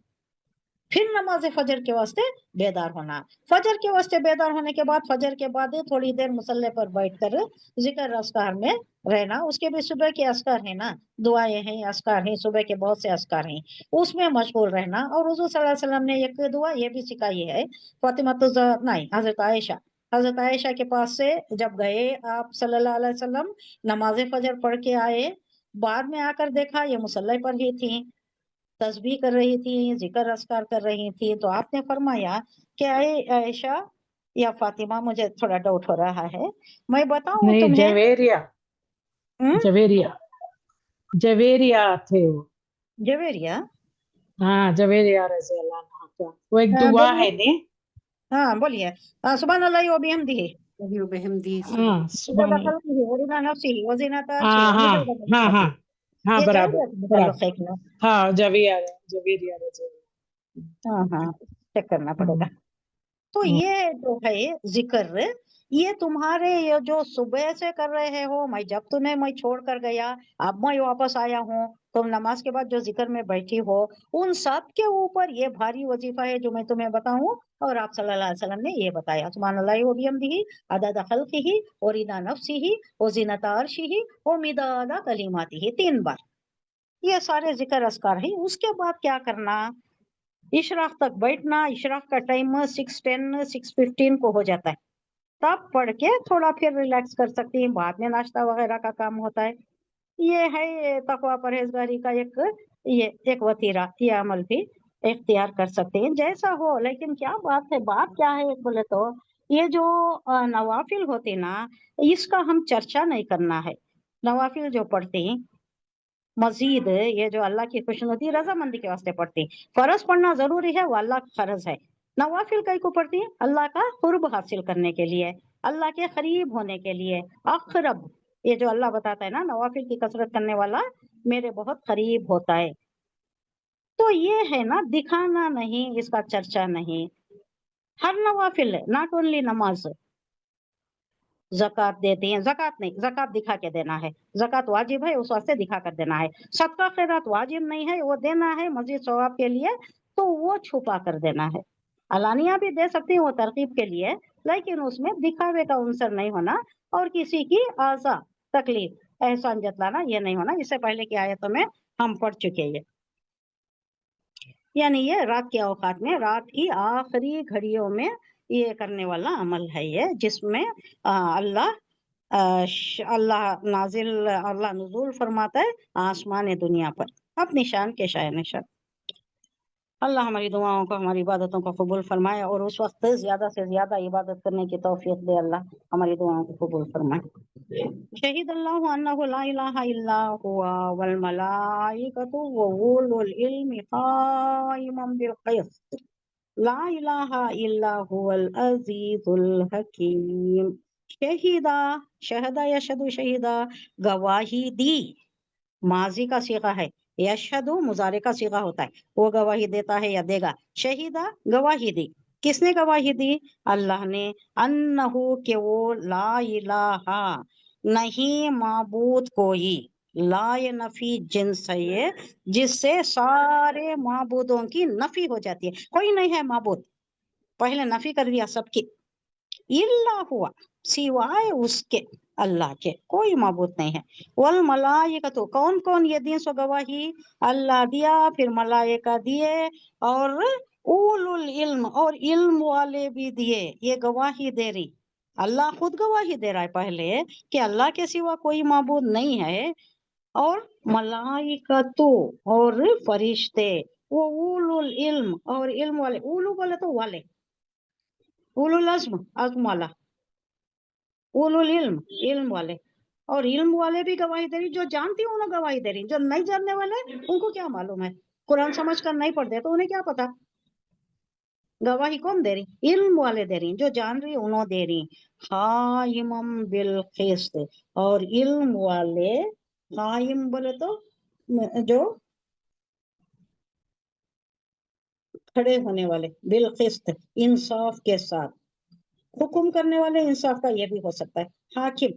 फिर नमाज फजर के वास्ते बेदार होना. फजर के वास्ते बेदार होने के बाद, फजर के बाद थोड़ी देर मुसल्ले पर बैठकर जिक्र अस्कार में रहना. उसके भी सुबह के अस्कार है ना, दुआएं हैं, अस्कार हैं, सुबह के बहुत से अस्कार हैं, उसमें मशगूल रहना. और हुजूर सल्लल्लाहु अलैहि वसल्लम ने एक दुआ ये भी सिखाई है, फातिमा नहीं, हजरत आयशा के पास से जब गए आप सल्लल्लाहु अलैहि वसल्लम, नमाज फजर पढ़ के आए, बाद में आकर देखा ये मुसल्ले पर ही थी, तस्बीह कर रही थी, जिक्र अस्कार कर रही थी. तो आपने फरमाया कि आयशा या फातिमा, मुझे थोड़ा डाउट हो रहा है, मैं बताऊं
नहीं,
तुम्हें?
जवेरिया,
हम्म?
जवेरिया, जवेरिया थे वो.
जवेरिया.
हाँ, जवेरिया रजी अल्लाह अन्हा का वो एक दुआ
बोलिए.
है ने.
हाँ बोलिए. सुभान अल्लाह व बिहम्दिही,
وبحمده
हाँ,
इदद
सुभान.
खल्क़िही व रिदा नफ्सिही व ज़ीनत अर्शिही
हाँ
व
हाँ
मिदाद
हाँ हाँ
कलिमातिही.
हाँ,
ये
बराबर
जवेरिया से
बराबर.
ताल्लुक़ है क्या?
हाँ, जवेरिया, जवेरिया रजी अल्लाह.
हाँ हाँ, चेक करना पड़ेगा.
हम्म,
तो
हम्म.
ये जो है जिक्र, ये तुम्हारे ये जो सुबह से कर रहे हो, मैं जब तुम्हें मैं छोड़ कर गया, अब मैं वापस आया हूँ, तुम नमाज के बाद जो जिक्र में बैठी हो, उन सब के ऊपर ये भारी वजीफा है जो मैं तुम्हें बताऊं. और आप सल्लल्लाहु अलैहि वसल्लम ने ये बताया, सुभान अल्लाह व बिहम्दिही, अदद खल्क़िही व रिदा नफ्सिही व ज़ीनत अर्शिही व मिदाद कलिमातिही, 3 बार. ये सारे जिक्र अस्कार है. उसके बाद क्या करना? इशराक तक बैठना. इशराक का टाइम 6:10, 6:15 को हो जाता है, तब पढ़ के थोड़ा फिर रिलैक्स कर सकती हैं. बाद में नाश्ता वगैरह का काम होता है. ये है तकवा परहेजगारी का ये एक वतीरा, ये अमल भी इख्तियार कर सकते हैं जैसा हो. लेकिन क्या बात है, बात क्या है बोले तो, ये जो नवाफिल होते ना, इसका हम चर्चा नहीं करना है. नवाफिल जो पढ़ते हैं, मजीद ये जो अल्लाह की खुशनुदी रजामंदी के वास्ते पढ़ती हैं. फर्ज पढ़ना जरूरी है, वो अल्लाह का फर्ज है. नवाफिल कई को पढ़ती है? अल्लाह का कुर्ब हासिल करने के लिए, अल्लाह के करीब होने के लिए. अखरब, ये जो अल्लाह बताता है ना, नवाफिल की कसरत करने वाला मेरे बहुत करीब होता है. तो ये है ना, दिखाना नहीं, इसका चर्चा नहीं. हर नवाफिल है, नॉट ओनली नमाज. ज़कात देते हैं, ज़कात नहीं, ज़कात दिखा के देना है. ज़कात वाजिब है, उस वास्ते दिखा कर देना है. सदका खैरात वाजिब नहीं है, वो देना है मजीद सवाब के लिए, तो वो छुपा कर देना है. अलानिया भी दे सकती हैं, वो तरकीब के लिए, लेकिन उसमें दिखावे का अंसर नहीं होना, और किसी की आज़ा, तकलीफ, एहसान जतलाना ये नहीं होना. इससे पहले की आयतों में हम पढ़ चुके हैं. یعنی یہ رات کے اوقات میں، رات کی آخری گھڑیوں میں یہ کرنے والا عمل ہے یہ، جس میں اللہ نزول فرماتا ہے آسمان دنیا پر اپنی شان کے شائن شان۔ اللہ ہماری دعاؤں کو، ہماری عبادتوں کو قبول فرمائے، اور اس وقت زیادہ سے زیادہ عبادت کرنے کی توفیق دے اللہ، ہماری دعاؤں کو قبول فرمائے۔ شہید اللہ انہ لا الہ الا ہوا والملائکۃ واولو العلم قائما بالقسط لا الہ الا هو العزیز الحکیم۔ شہیدہ، شہدہ یشہد شہیدہ، گواہی دی، ماضی کا صیغہ ہے، یشہد مضارع کا صیغہ ہوتا ہے، وہ گواہی دیتا ہے یا دے گا۔ شہیدہ گواہی دی، کس نے گواہی دی؟ اللہ نے، انہو کہ وہ، لا الہ نہیں معبود کوئی، لا یہ نفی جنس ہے یہ، جس سے سارے معبودوں کی نفی ہو جاتی ہے، کوئی نہیں ہے معبود، پہلے نفی کر دیا سب کی، الا ہوا سوائے اس کے، اللہ کے کوئی معبود نہیں ہے۔ والملائکۃ، کون کون یہ دین سو گواہی؟ اللہ دیا، پھر ملائکہ دیے، اور اولو العلم، اور علم والے بھی دیے، یہ گواہی دے رہی، اللہ خود گواہی دے رہا ہے پہلے کہ اللہ کے سوا کوئی معبود نہیں ہے، اور ملائکتو، اور فرشتے، وہ اولو العلم، اور علم والے، اولو بولے تو والے، اولو العزم، عزم والا، اولو العلم، علم والے، اور علم والے بھی گواہی دے رہی، جو جانتی ہوں انہیں گواہی دے رہی، جو نہیں جاننے والے ان کو کیا معلوم ہے، قرآن سمجھ کر نہیں پڑھتے تو انہیں کیا پتا، گواہی کون دے رہی؟ علم والے دے رہی، جو جان رہی انہوں دے رہی، قائمم بالقسط، اور علم والے، قائم بولے تو جو کھڑے ہونے والے، بالقسط انصاف کے ساتھ، حکم کرنے والے، انصاف کا یہ بھی ہو سکتا ہے، حاکم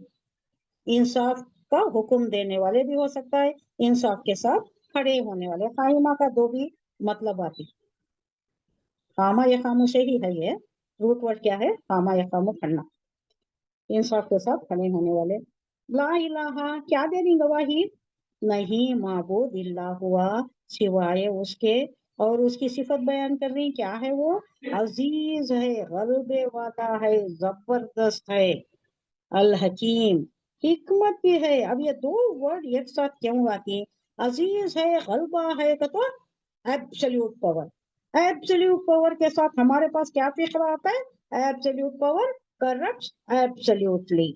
انصاف کا حکم دینے والے بھی ہو سکتا ہے، انصاف کے ساتھ کھڑے ہونے والے، قائمہ کا دو بھی مطلب آتی، قامہ یا خامو سے ہی ہے یہ، روٹ ورڈ کیا ہے؟ قامہ یا خامو، کھڑنا، انصاف کے ساتھ کھڑے ہونے والے۔ لا الہ، کیا دے رہی گواہی؟ نہیں معبود الا ہوا سوائے اس کے، اور اس کی صفت بیان کر رہی، کیا ہے وہ؟ عزیز ہے، غلبے والا ہے، زبردست ہے، الحکیم، حکمت بھی ہے۔ اب یہ دو ورڈ ایک ساتھ کیوں آتی ہیں؟ عزیز ہے، غلبہ ہے، تو ایبسلیوٹ پاور، ایبسلیوٹ پاور کے ساتھ ہمارے پاس کیا فقرہ آتا ہے؟ ایبسلیوٹ پاور کرپٹس ایبسلیوٹلی،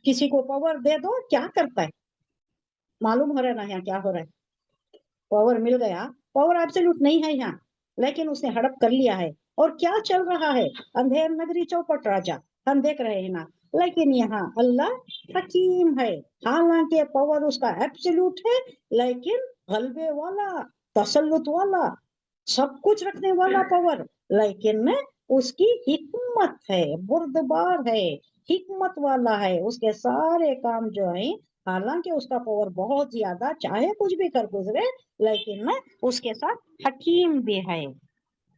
کسی کو پاور دے دو کیا کرتا ہے، معلوم ہو رہا ہے نا یہاں کیا ہو رہا ہے، پاور مل گیا، پاور ایبسلیوٹ نہیں ہے یہاں، لیکن اس نے ہڑپ کر لیا ہے، اور کیا چل رہا ہے؟ اندھیر نگری چوپٹ راجا، ہم دیکھ رہے ہیں نا، لیکن یہاں اللہ حکیم ہے، حالانکہ پاور اس کا ایبسلیوٹ ہے، لیکن غلبے والا، تسلط والا، سب کچھ رکھنے والا پاور، لیکن اس کی حکمت ہے، بردبار ہے، حکمت والا ہے، اس کے سارے کام جو ہیں، حالانکہ اس کا پاور بہت زیادہ، چاہے کچھ بھی کر گزرے، لیکن اس کے ساتھ حکیم بھی ہے،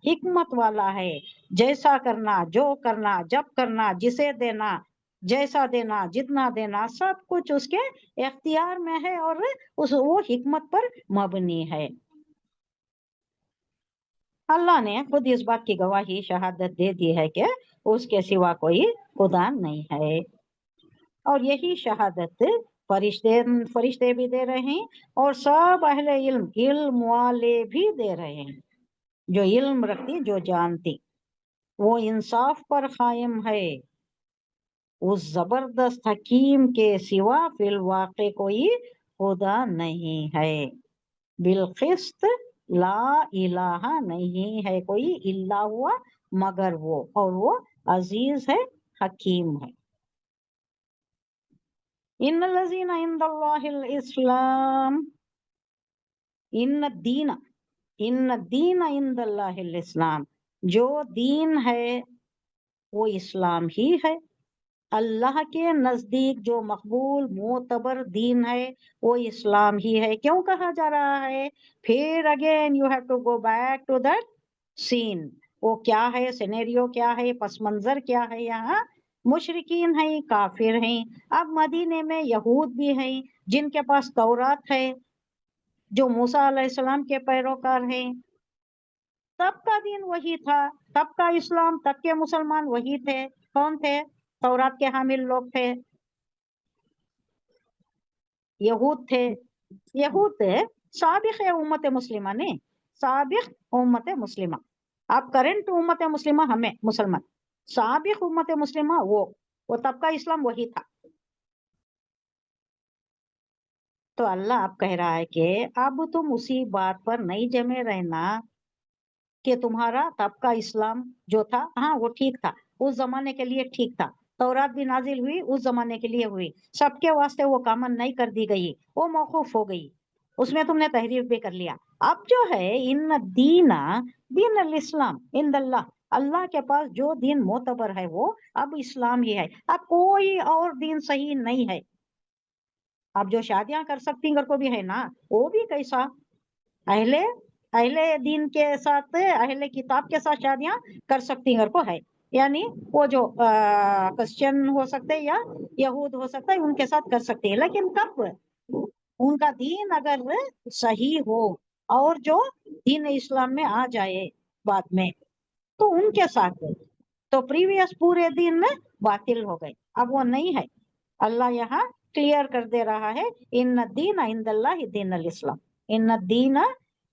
حکمت والا ہے، جیسا کرنا، جو کرنا، جب کرنا، جسے دینا، جیسا دینا، جتنا دینا، سب کچھ اس کے اختیار میں ہے، اور وہ حکمت پر مبنی ہے۔ اللہ نے خود اس بات کی گواہی، شہادت دے دی ہے کہ اس کے سوا کوئی خدا نہیں ہے، اور یہی شہادت فرشتے بھی دے رہے ہیں، اور سب اہل علم، علم والے بھی دے رہے ہیں، جو علم رکھتی، جو جانتی، وہ انصاف پر قائم ہے، اس زبردست حکیم کے سوا فی الواقع کوئی خدا نہیں ہے، بالقسط، لا الہ نہیں ہے کوئی الا ہوا مگر وہ، اور وہ عزیز ہے، حکیم ہے۔ ان الذین عند اللہ الاسلام، ان الدین، ان الدین عند اللہ الاسلام، جو دین ہے وہ اسلام ہی ہے، اللہ کے نزدیک جو مقبول معتبر دین ہے وہ اسلام ہی ہے۔ کیوں کہا جا رہا ہے؟ پھر again you have to go back to that scene, وہ کیا ہے، سینیریو کیا ہے، پس منظر کیا ہے، یہاں مشرکین ہیں، کافر ہیں، اب مدینے میں یہود بھی ہیں جن کے پاس تورات ہے، جو موسیٰ علیہ السلام کے پیروکار ہیں، तब का दिन वही था, तब का इस्लाम, तब के मुसलमान वही थे। कौन थे? तौरात के हामिल लोग थे, यहूद थे। यहूद साबिक है उम्मत मुस्लिमा ने, साबिक उम्मत मुस्लिमा। आप करंट उम्मत मुस्लिमा हमें मुसलमान, साबिक उम्मत मुस्लिमा वो तब का इस्लाम वही था। तो अल्लाह अब कह रहा है कि अब तुम उसी बात पर नहीं जमे रहना कि तुम्हारा तब का इस्लाम जो था, हाँ वो ठीक था, उस जमाने के लिए ठीक था। तौरात भी नाजिल हुई उस जमाने के लिए हुई, सबके वास्ते वो कामन नहीं कर दी गई, वो मौकूफ हो गई, उसमें तुमने तहरीफ भी कर लिया। अब जो है इन दीना दीन अल इस्लाम इंदल्लाह, अल्लाह के पास जो दीन मोतबर है वो अब इस्लाम ही है, अब कोई और दीन सही नहीं है। अब जो शादियां कर सकती घर को भी है ना, वो भी कैसा, अहले अहले दीन के साथ, अहले किताब के साथ शादियां कर सकती घर को है, यानी वो जो क्रिश्चियन हो सकते हैं या यहूद हो सकता है उनके साथ कर सकती है, लेकिन कब उनका दीन अगर सही हो और जो दीन इस्लाम में आ जाए बाद में, तो उनके साथ, तो प्रीवियस पूरे दिन बातिल हो गए, अब वो नहीं है। अल्लाह यहाँ क्लियर कर दे रहा है, इन दीन इंदल्लाह दीन अल इस्लाम, इन दीन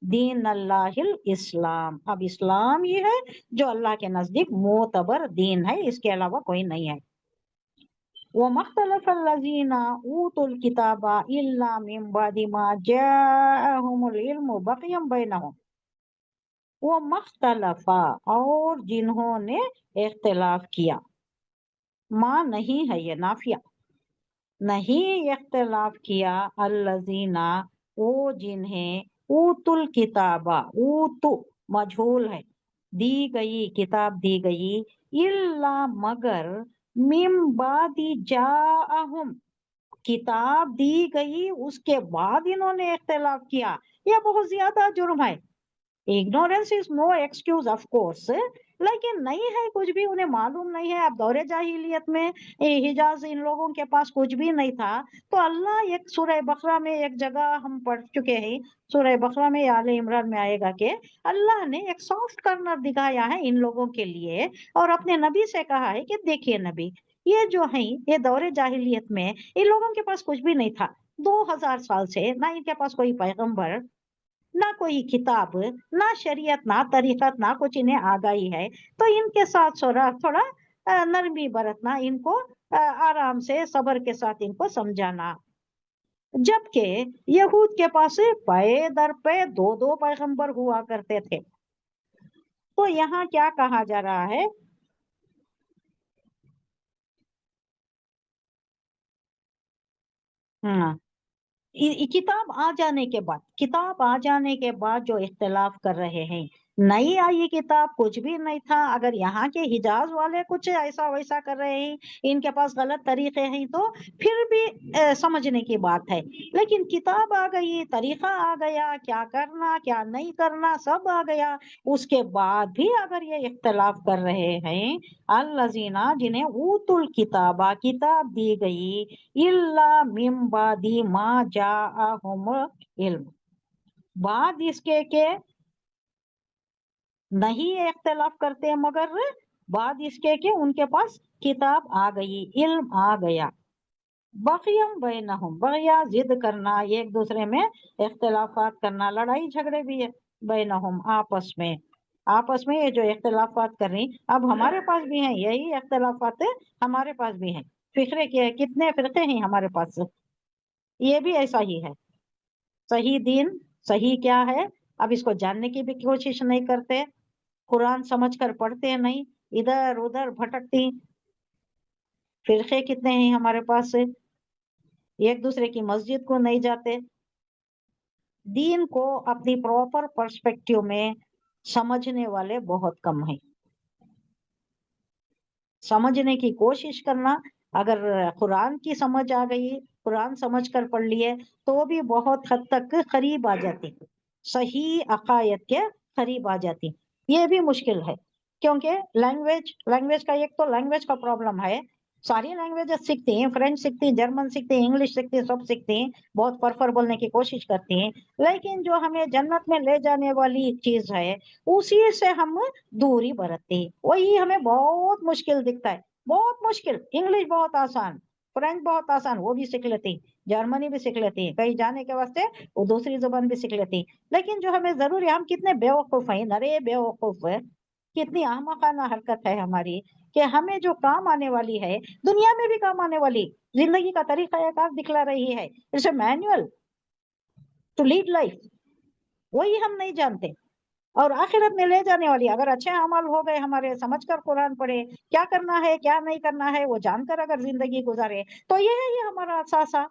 दीन अल्लाहिल इस्लाम, अब इस्लाम ही है जो अल्लाह के नजदीक मोतबर दीन है, इसके अलावा कोई नहीं है। वो मख्तलफ़ल्लज़ीना ऊतुल किताबा इल्ला मिन बादि मा जाअहुमुल इल्मु बग़यन बैनहुम, वो मख्तलफा और जिन्होंने इख्तिलाफ किया, माँ नहीं है ये नाफिया, नहीं इख्तिलाफ किया, अल्लज़ीना वो जिन्हें, ऊतुल किताबा, ऊतु मजहूल है, दी गई किताब दी गई, इल्ला मगर, मिम बादी जाअहुम किताब दी गई उसके बाद इन्होंने इख्तिलाफ किया, यह बहुत ज्यादा जुर्म है। Ignorance is no excuse of course, लेकिन नहीं है कुछ भी, उन्हें मालूम नहीं है। अब दौरे जाहिलियत में हिजाज इन लोगों के पास कुछ भी नहीं था, तो अल्लाह एक सूरह बकरा में एक जगह हम पढ़ चुके हैं, सूरह बकरा में आले इमरान में आएगा कि अल्लाह ने एक सॉफ्ट कार्नर दिखाया है इन लोगों के लिए, और अपने नबी से कहा है कि देखिए नबी, ये जो है ये दौरे जाहिलियत में इन लोगों के पास कुछ भी नहीं था, 2000 साल से ना इनके पास कोई पैगंबर, ना कोई किताब, ना शरीयत, ना तरीकत, ना कुछ इन्हें आगाही है, तो इनके साथ थोड़ा थोड़ा नरमी बरतना, इनको आराम से सब्र के साथ इनको समझाना। जबकि यहूद के पास पे दर पे दो दो पैगंबर हुआ करते थे। तो यहाँ क्या कहा जा रहा है, हाँ, किताब आ जाने के बाद, किताब आ जाने के बाद जो इख्तिलाफ कर रहे हैं, नई आई किताब कुछ भी नहीं था। अगर यहाँ के हिजाज वाले कुछ ऐसा वैसा कर रहे हैं, इनके पास गलत तरीके हैं, तो फिर भी समझने की बात है, लेकिन किताब आ गई, तरीका आ गया, क्या करना क्या नहीं करना सब आ गया, उसके बाद भी अगर ये इख्तिलाफ कर रहे हैं, अल्लज़ीना जिन्हें ऊतुल किताबा किताब दी गई, इल्ला मिन बादी मा जाअहुमुल इल्म, बाद इसके के नहीं इख्तिलाफ करते, मगर बाद इसके के उनके पास किताब आ गई, इल्म आ गया, बग़यम बैनहुम, बग़या जिद करना, एक दूसरे में इख्तिलाफात करना, लड़ाई झगड़े भी है, बैनहुम आपस में, आपस में ये जो इख्तिलाफात कर रही, अब हमारे पास भी हैं यही इख्तिलाफात, हमारे पास भी हैं, फिक्रे के कितने फिरके हैं हमारे पास, ये भी ऐसा ही है। सही दीन सही क्या है, अब इसको जानने की भी कोशिश नहीं करते, कुरान समझ कर पढ़ते नहीं, इधर उधर भटकती, फिरके कितने हैं हमारे पास, एक दूसरे की मस्जिद को नहीं जाते, दीन को अपनी प्रॉपर पर्सपेक्टिव में समझने वाले बहुत कम हैं। समझने की कोशिश करना, अगर कुरान की समझ आ गई, कुरान समझ कर पढ़ लिए, तो भी बहुत हद तक करीब आ जाती, सही अकायद के करीब आ जाती, ये भी मुश्किल है, क्योंकि लैंग्वेज का एक तो लैंग्वेज का प्रॉब्लम है, सारी लैंग्वेजेस सीखती हैं, फ्रेंच सीखती हैं, जर्मन सीखती हैं, इंग्लिश सीखती हैं, सब सीखती हैं, बहुत परफर बोलने की कोशिश करती हैं, लेकिन जो हमें जन्नत में ले जाने वाली चीज है उसी से हम दूरी बरतते हैं। वही हमें बहुत मुश्किल दिखता है, बहुत मुश्किल। इंग्लिश बहुत आसान, फ्रेंच बहुत आसान, वो भी सीख लेती, जर्मनी भी सीख लेती है, कहीं जाने के वास्ते वो दूसरी जुबान भी सीख लेती। लेकिन जो हमें जरूरी, हम कितने बेवकूफ हैं, अरे बेवकूफ है, कितनी अहमकाना हरकत है हमारी कि हमें जो काम आने वाली है, दुनिया में भी काम आने वाली जिंदगी का तरीका कार दिखला रही है, it's a manual to lead life, वही हम नहीं जानते। और आखिरत में ले जाने वाली, अगर अच्छे अमल हो गए हमारे, समझकर कुरान पढ़े, क्या करना है क्या नहीं करना है वो जानकर अगर जिंदगी गुजारे, तो ये है ये हमारा असासा,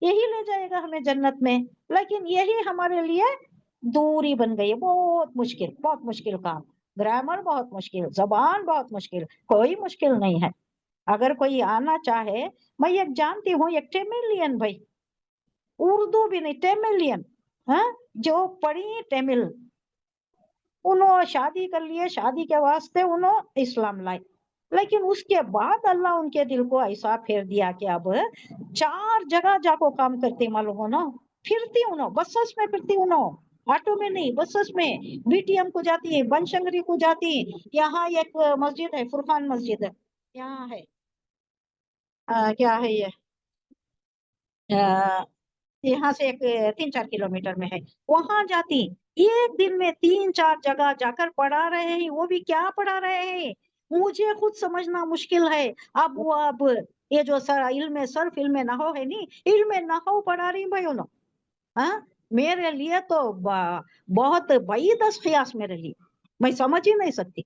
यही ले जाएगा हमें जन्नत में। लेकिन यही हमारे लिए दूरी बन गई है, बहुत मुश्किल काम। ग्रामर बहुत मुश्किल, जबान बहुत मुश्किल, कोई मुश्किल नहीं है। अगर कोई आना चाहे, मैं एक जानती हूँ, एक टेमिलियन भाई, उर्दू भी नहीं, टेमिलियन, हाँ, जो पढ़ी तमिल, उन्होंने शादी कर लिए, शादी के वास्ते उन्होंने इस्लाम लाए, लेकिन उसके बाद अल्लाह उनके दिल को ऐसा फेर दिया कि अब 4 जगह जाको काम करती, मालूम हो ना, फिरती उन्होंने, बसेस में फिरती उन्होंने, ऑटो में नहीं, बसेस में, बीटीएम को जाती, बनशंकरी को जाती। यहाँ एक मस्जिद है, फुरकान मस्जिद है, यहाँ है, क्या है ये, अ, यहाँ से एक 3-4 किलोमीटर में है, वहां जाती। एक दिन में 3-4 जगह जाकर पढ़ा रहे हैं, वो भी क्या पढ़ा रहे हैं मुझे खुद समझना मुश्किल है। अब ये जो सर इल्म सर्फ इल्म नहव है नी, इल्म नहव पढ़ा रही भाई उन्होंने, हाँ, मेरे लिए तो बहुत बईदस खियास मेरे लिए, मैं समझ ही नहीं सकती।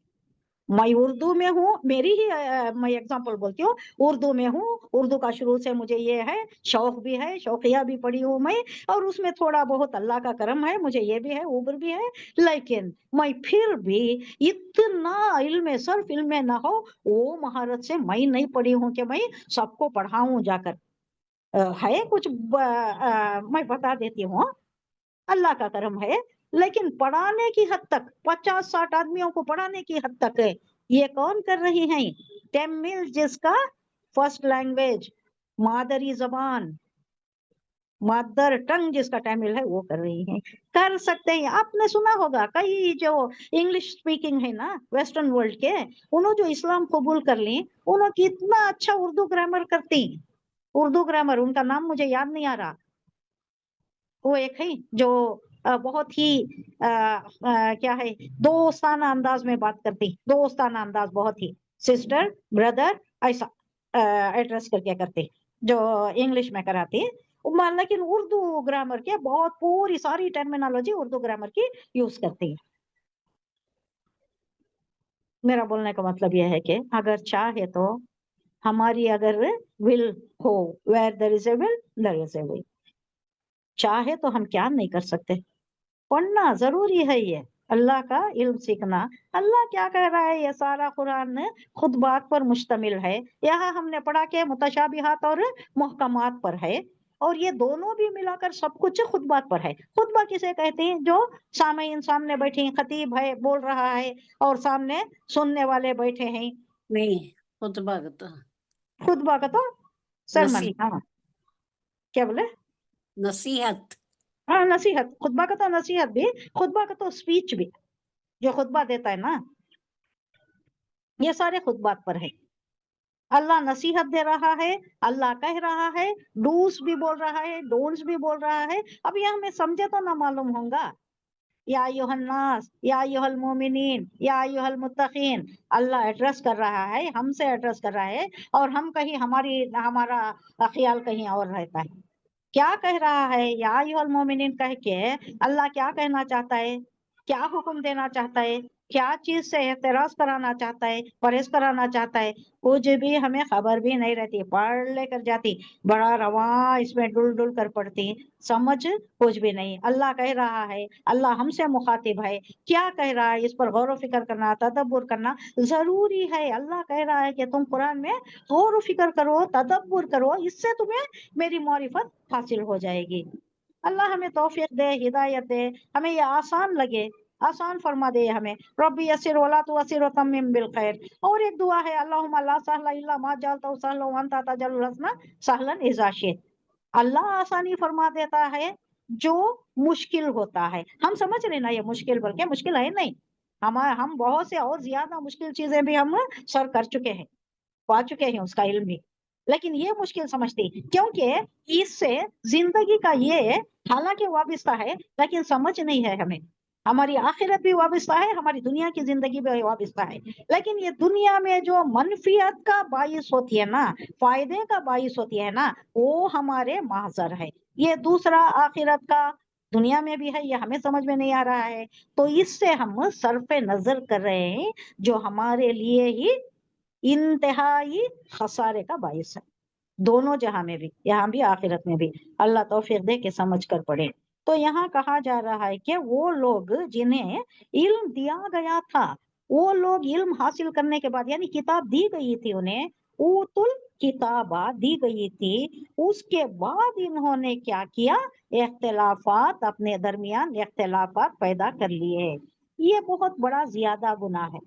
मैं उर्दू में हूँ, मेरी ही मैं एग्जांपल बोलती हूँ, उर्दू में हूँ, उर्दू का शुरू से मुझे ये है, शौक भी है, शौकिया भी पढ़ी हूँ मैं, और उसमें थोड़ा बहुत अल्लाह का करम है, मुझे ये भी है, उबर भी है, लेकिन मैं फिर भी इतना इल्म सर्फ इल्म ना हो वो महारत से मैं नहीं पढ़ी हूँ कि मैं सबको पढ़ाऊं जाकर। है कुछ मैं बता देती हूँ, अल्लाह का करम है, लेकिन पढ़ाने की हद तक 50-60 आदमियों को पढ़ाने की हद तक है, ये कौन कर रही हैं? तमिल, जिसका फर्स्ट लैंग्वेज, मादरी जबान, मदर टंग जिसका तमिल है, वो कर रही हैं, कर सकते हैं। आपने सुना होगा कई जो इंग्लिश स्पीकिंग है ना वेस्टर्न वर्ल्ड के, उन्होंने जो इस्लाम कबूल कर ली, उन्होंने कितना अच्छा उर्दू ग्रामर करती, उर्दू ग्रामर, उनका नाम मुझे याद नहीं आ रहा, वो एक है जो बहुत ही क्या है, दोस्ताना अंदाज में बात करती, दोस्ताना अंदाज, बहुत ही सिस्टर ब्रदर ऐसा एड्रेस करके करती, जो इंग्लिश में कराती। लेकिन उर्दू ग्रामर के बहुत पूरी सारी टर्मिनोलॉजी उर्दू ग्रामर की यूज करती है। मेरा बोलने का मतलब यह है कि अगर चाहे तो हमारी अगर विल हो, where there is a will there is a way, चाहे तो हम क्या नहीं कर सकते। पढ़ना जरूरी है, ये अल्लाह का इल्म सीखना। अल्लाह क्या कह रहा है, ये सारा कुरान खुद बात पर मुश्तमिल है। यहाँ हमने पढ़ा के मुतशाबिहात और मुहकमात पर है, और ये दोनों भी मिलाकर सब कुछ खुतबात पर है। खुतबा किसे कहते हैं? जो सामईन सामने बैठे हैं, खतीब है बोल रहा है और सामने सुनने वाले बैठे हैं।
नहीं, खुतबा का तो
खुतबा का तो सरमन,
नसी
हाँ, क्या बोले,
नसीहत।
हाँ नसीहत, खुतबा का तो नसीहत भी, खुतबा का तो स्पीच भी, जो खुतबा देता है ना, ये सारे खुतबात पर है। अल्लाह नसीहत दे रहा है, अल्लाह कह रहा है, डूस भी बोल रहा है, डोंट्स भी बोल रहा है। अब ये हमें समझे तो ना मालूम होगा। या अय्युहन्नास, या अय्युहल मोमिनीन, या अय्युहल मुत्तकीन, अल्लाह एड्रेस कर रहा है, हमसे एड्रेस कर रहा है, और हम कहीं हमारा ख्याल कहीं और रहता है। क्या कह रहा है या अय्युहल मोमिनीन कह के, अल्लाह क्या कहना चाहता है, क्या हुक्म देना चाहता है, क्या चीज से एतराज कराना चाहता है, परहेज कराना चाहता है, कुछ भी हमें खबर भी नहीं रहती। पढ़ लेकर जाती, बड़ा रवा इसमें डुल डुल कर पढ़ती, समझ कुछ भी नहीं। अल्लाह कह रहा है, अल्लाह हमसे मुखातिब है, क्या कह रहा है इस पर गौर व फिक्र करना, तदब्बुर करना जरूरी है। अल्लाह कह रहा है कि तुम कुरान में गौर व फिक्र करो, तदब्बुर करो, इससे तुम्हें मेरी मारिफत हासिल हो जाएगी। अल्लाह हमें तौफीक दे, हिदायत दे, हमें ये आसान लगे। آسان فرما دے ہمیں. ربی یسر ولا تعسر وتمم بالخیر. اور ایک دعا ہے اللہم لا سہل الا ما جعلته سہلا وانت تجعل الحزن سہلا اذا شئت. اللہ آسانی فرما دیتا ہے جو مشکل ہوتا ہے. ہم سمجھ رہے نا یہ مشکل بلکہ مشکل ہے نہیں. ہم بہت سے اور زیادہ مشکل چیزیں بھی ہم سر کر چکے ہیں, پا چکے ہیں, اس کا علم بھی, لیکن یہ مشکل سمجھتے کیونکہ اس سے زندگی کا یہ حالانکہ وابستہ ہے لیکن سمجھ نہیں ہے ہمیں. ہماری آخرت بھی وابستہ ہے, ہماری دنیا کی زندگی بھی وابستہ ہے, لیکن یہ دنیا میں جو منفیت کا باعث ہوتی ہے نا, فائدے کا باعث ہوتی ہے نا, وہ ہمارے محضر ہے. یہ دوسرا آخرت کا دنیا میں بھی ہے, یہ ہمیں سمجھ میں نہیں آ رہا ہے. تو اس سے ہم صرف نظر کر رہے ہیں جو ہمارے لیے ہی انتہائی خسارے کا باعث ہے, دونوں جہاں میں بھی, یہاں بھی آخرت میں بھی. اللہ توفیق دے کہ سمجھ کر پڑھے. تو یہاں کہا جا رہا ہے کہ وہ لوگ جنہیں علم دیا گیا تھا, وہ لوگ علم حاصل کرنے کے بعد, یعنی کتاب دی گئی تھی انہیں, اوتل کتابہ دی گئی تھی, اس کے بعد انہوں نے کیا کیا, اختلافات, اپنے درمیان اختلافات پیدا کر لیے. یہ بہت بڑا زیادہ گناہ ہے.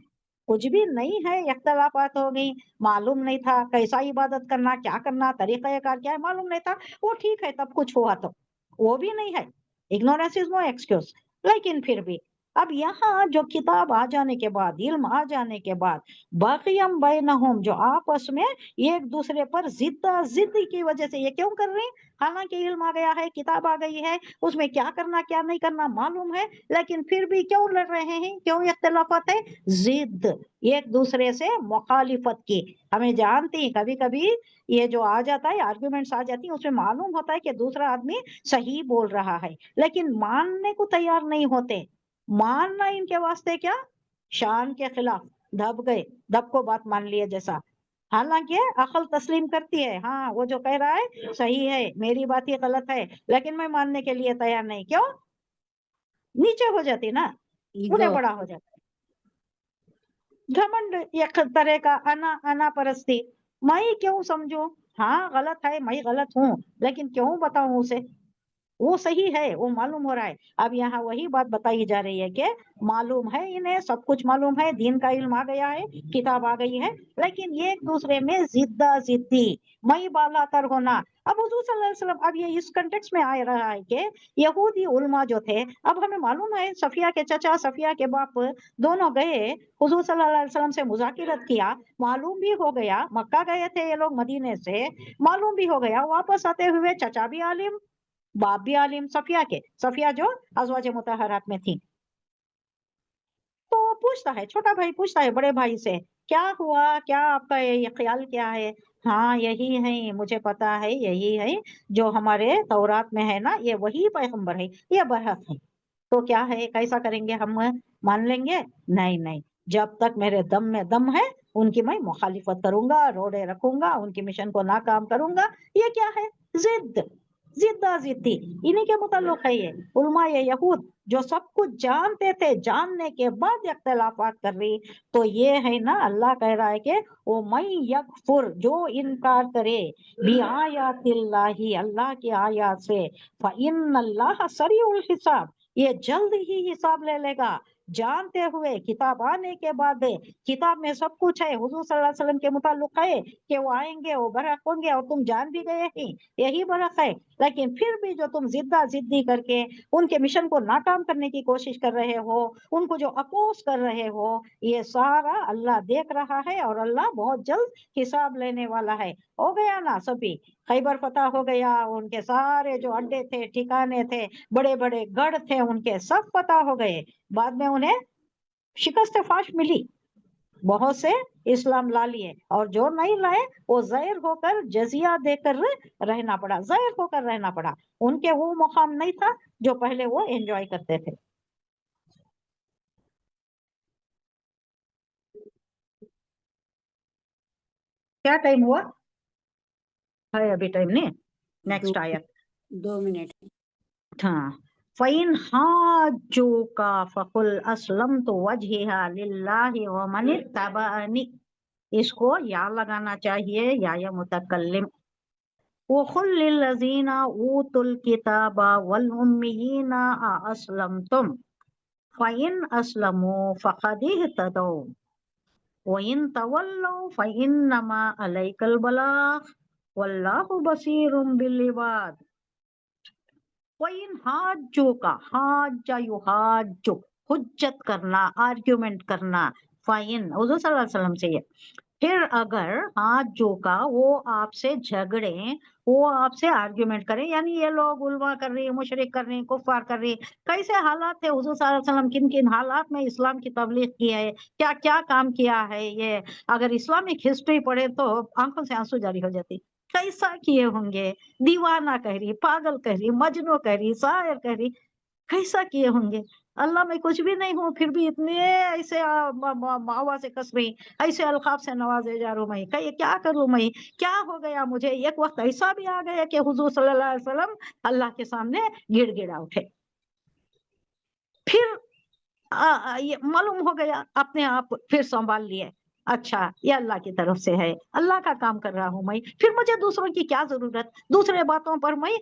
کچھ بھی نہیں ہے, اختلافات ہو گئی, معلوم نہیں تھا کیسا عبادت کرنا, کیا کرنا, طریقہ کار کیا ہے, معلوم نہیں تھا, وہ ٹھیک ہے تب کچھ ہوا تو وہ بھی نہیں ہے, اگنورینس از نو ایکسکیوز. لیکن پھر بھی اب یہاں جو کتاب آ جانے کے بعد, علم آ جانے کے بعد, باقیم بینہم, جو آپس میں ایک دوسرے پر ضدی کی وجہ سے یہ کیوں کر رہے ہیں, حالانکہ علم آ گیا ہے, کتاب آ گئی ہے, اس میں کیا کرنا کیا نہیں کرنا معلوم ہے, لیکن پھر بھی کیوں لڑ رہے ہیں, کیوں اختلافات ہے, ضد, ایک دوسرے سے مخالفت کی. ہمیں جانتے ہیں کبھی کبھی یہ جو آ جاتا ہے, آرگومنٹس آ جاتی ہیں, اس میں معلوم ہوتا ہے کہ دوسرا آدمی صحیح بول رہا ہے, لیکن ماننے کو تیار نہیں ہوتے. ماننا ان کے واسطے کیا, شان کے خلاف, دب گئے, دب کو بات مان لیے جیسا. حالانکہ عقل تسلیم کرتی ہے, ہاں وہ جو کہہ رہا ہے صحیح ہے, میری بات ہی غلط ہے, لیکن میں ماننے کے لیے تیار نہیں. کیوں, نیچے ہو جاتی نا, انہیں
ایگو.
بڑا ہو جاتا. گھمنڈ ایک طرح کا انا پرستی, میں کیوں سمجھوں, ہاں غلط ہے, میں غلط ہوں, لیکن کیوں بتاؤں اسے, وہ صحیح ہے, وہ معلوم ہو رہا ہے. اب یہاں وہی بات بتائی جا رہی ہے کہ معلوم ہے انہیں, سب کچھ معلوم ہے, دین کا علم آ گیا ہے, کتاب آ گئی ہے, لیکن ایک دوسرے میں ضدی, میں بالا تر ہونا. اب حضور صلی اللہ علیہ وسلم, اب یہ اس کنٹیکس میں آ رہا ہے کہ یہودی علماء جو تھے, اب ہمیں معلوم ہے صفیہ کے چچا, صفیہ کے باپ دونوں گئے, حضور صلی اللہ علیہ وسلم سے مذاکرت کیا, معلوم بھی ہو گیا, مکہ گئے تھے یہ لوگ مدینے سے, معلوم بھی ہو گیا, واپس آتے ہوئے چچا بھی عالم, باپ بھی عالم, صفیہ کے, صفیہ جو ازواج مطہرات میں تھی. تو پوچھتا ہے, چھوٹا بھائی پوچھتا ہے بڑے بھائی سے, کیا ہوا, کیا آپ کا یہ خیال کیا ہے, ہاں یہی ہے, مجھے پتا ہے یہی ہے جو ہمارے تورات میں ہے نا, یہ وہی پیغمبر ہے, یہ برحق ہے. تو کیا ہے, کیسا کریں گے, ہم مان لیں گے, نہیں, جب تک میرے دم میں دم ہے ان کی میں مخالفت کروں گا, روڑے رکھوں گا, ان کی مشن کو ناکام کروں گا. یہ کیا ہے, ضدی, انہی کے متعلق ہے یہ. علماء یہود جو سب کچھ جانتے تھے, جاننے کے بعد اختلافات کر رہی, تو یہ ہے نا, اللہ کہہ رہا ہے کہ وہ میں یکفر, جو انکار کرے, بآیات اللہ, اللہ کی آیات سے, فإن اللہ سریع الحساب, یہ جلد ہی حساب لے لے گا. جانتے ہوئے, کتاب آنے کے بعد, کتاب میں سب کچھ ہے, حضور صلی اللہ علیہ وسلم کے متعلق ہے کہ وہ آئیں گے, وہ برحق ہوں گے, اور تم جان بھی گئے ہیں یہی برحق ہے, لیکن پھر بھی جو تم ضدی کر کے ان کے مشن کو ناکام کرنے کی کوشش کر رہے ہو, ان کو جو اپوز کر رہے ہو, یہ سارا اللہ دیکھ رہا ہے, اور اللہ بہت جلد حساب لینے والا ہے. ہو گیا نا سبھی, خیبر فتح ہو گیا, ان کے سارے جو اڈے تھے, ٹھکانے تھے, بڑے بڑے گڑھ تھے, ان کے سب فتح ہو گئے. بعد میں انہیں شکست فاش ملی, بہت سے اسلام لا لیے, اور جو نہیں لائے وہ زہر ہو کر, جزیہ دے کر رہنا پڑا, زہر ہو کر رہنا پڑا. ان کے وہ مقام نہیں تھا جو پہلے وہ انجوائے کرتے تھے. کیا ٹائم ہوا ہے, ابھی ٹائم نہیں, نیکسٹ آیت.
2 منٹ.
ہاں, فَإِنْ حَاجُّوكَ فَقُلْ أَسْلَمْتُ وَجْهِهَا لِلَّهِ وَمَنِ اتَّبَعَنِي. اس کو یا لگانا چاہیے یا متکلم. وَقُلْ لِلَّذِينَ أُوتُوا الْكِتَابَ وَالْأُمِّيِّينَ أَأَسْلَمْتُمْ. फ़इन अस्लमू फ़क़द इहतदौ वइन तवल्लौ फ़इन्नमा अलैकल बलाग वल्लाहु बसीरुम बिल इबाद। वइन हाज्जू का हाज्जा युहाज्जू हुज्जत करना, आर्ग्यूमेंट करना, फ़इन हुज़ूर सल्लल्लाहु अलैहि वसल्लम से ये। फिर अगर हाज्जू का वो आपसे झगड़े, वो आपसे आर्ग्यूमेंट करें, यानी ये लोग उल्मा कर रही है, मुशरिक कर रही है, कुफ्फार कर रही है, कैसे हालात थे हुज़ूर सल्लल्लाहु अलैहि वसल्लम, किन किन हालात में इस्लाम की तबलीग की है, क्या क्या काम किया है, ये अगर इस्लामिक हिस्ट्री पढ़े तो आंखों से आंसू जारी हो जाती। कैसा किए होंगे, दीवाना कह रही, पागल कह रही, मजनू कह रही, शायर कह रही, कैसा किए होंगे। अल्लाह मैं कुछ भी नहीं हूँ, फिर भी इतने ऐसे मावा से कस रही, ऐसे अल्काफ से नवाजे जा रू, मैं क्या करूँ, मैं क्या हो गया मुझे। एक वक्त ऐसा भी आ गया कि हुजूर सल्लल्लाहु अलैहि वसल्लम अल्लाह के सामने गिड़गिड़ा उठे। फिर ये मालूम हो गया, अपने आप फिर संभाल लिए, अच्छा ये अल्लाह की तरफ से है, अल्लाह का काम कर रहा हूं मैं, फिर मुझे दूसरों की क्या जरूरत, दूसरे बातों पर मैं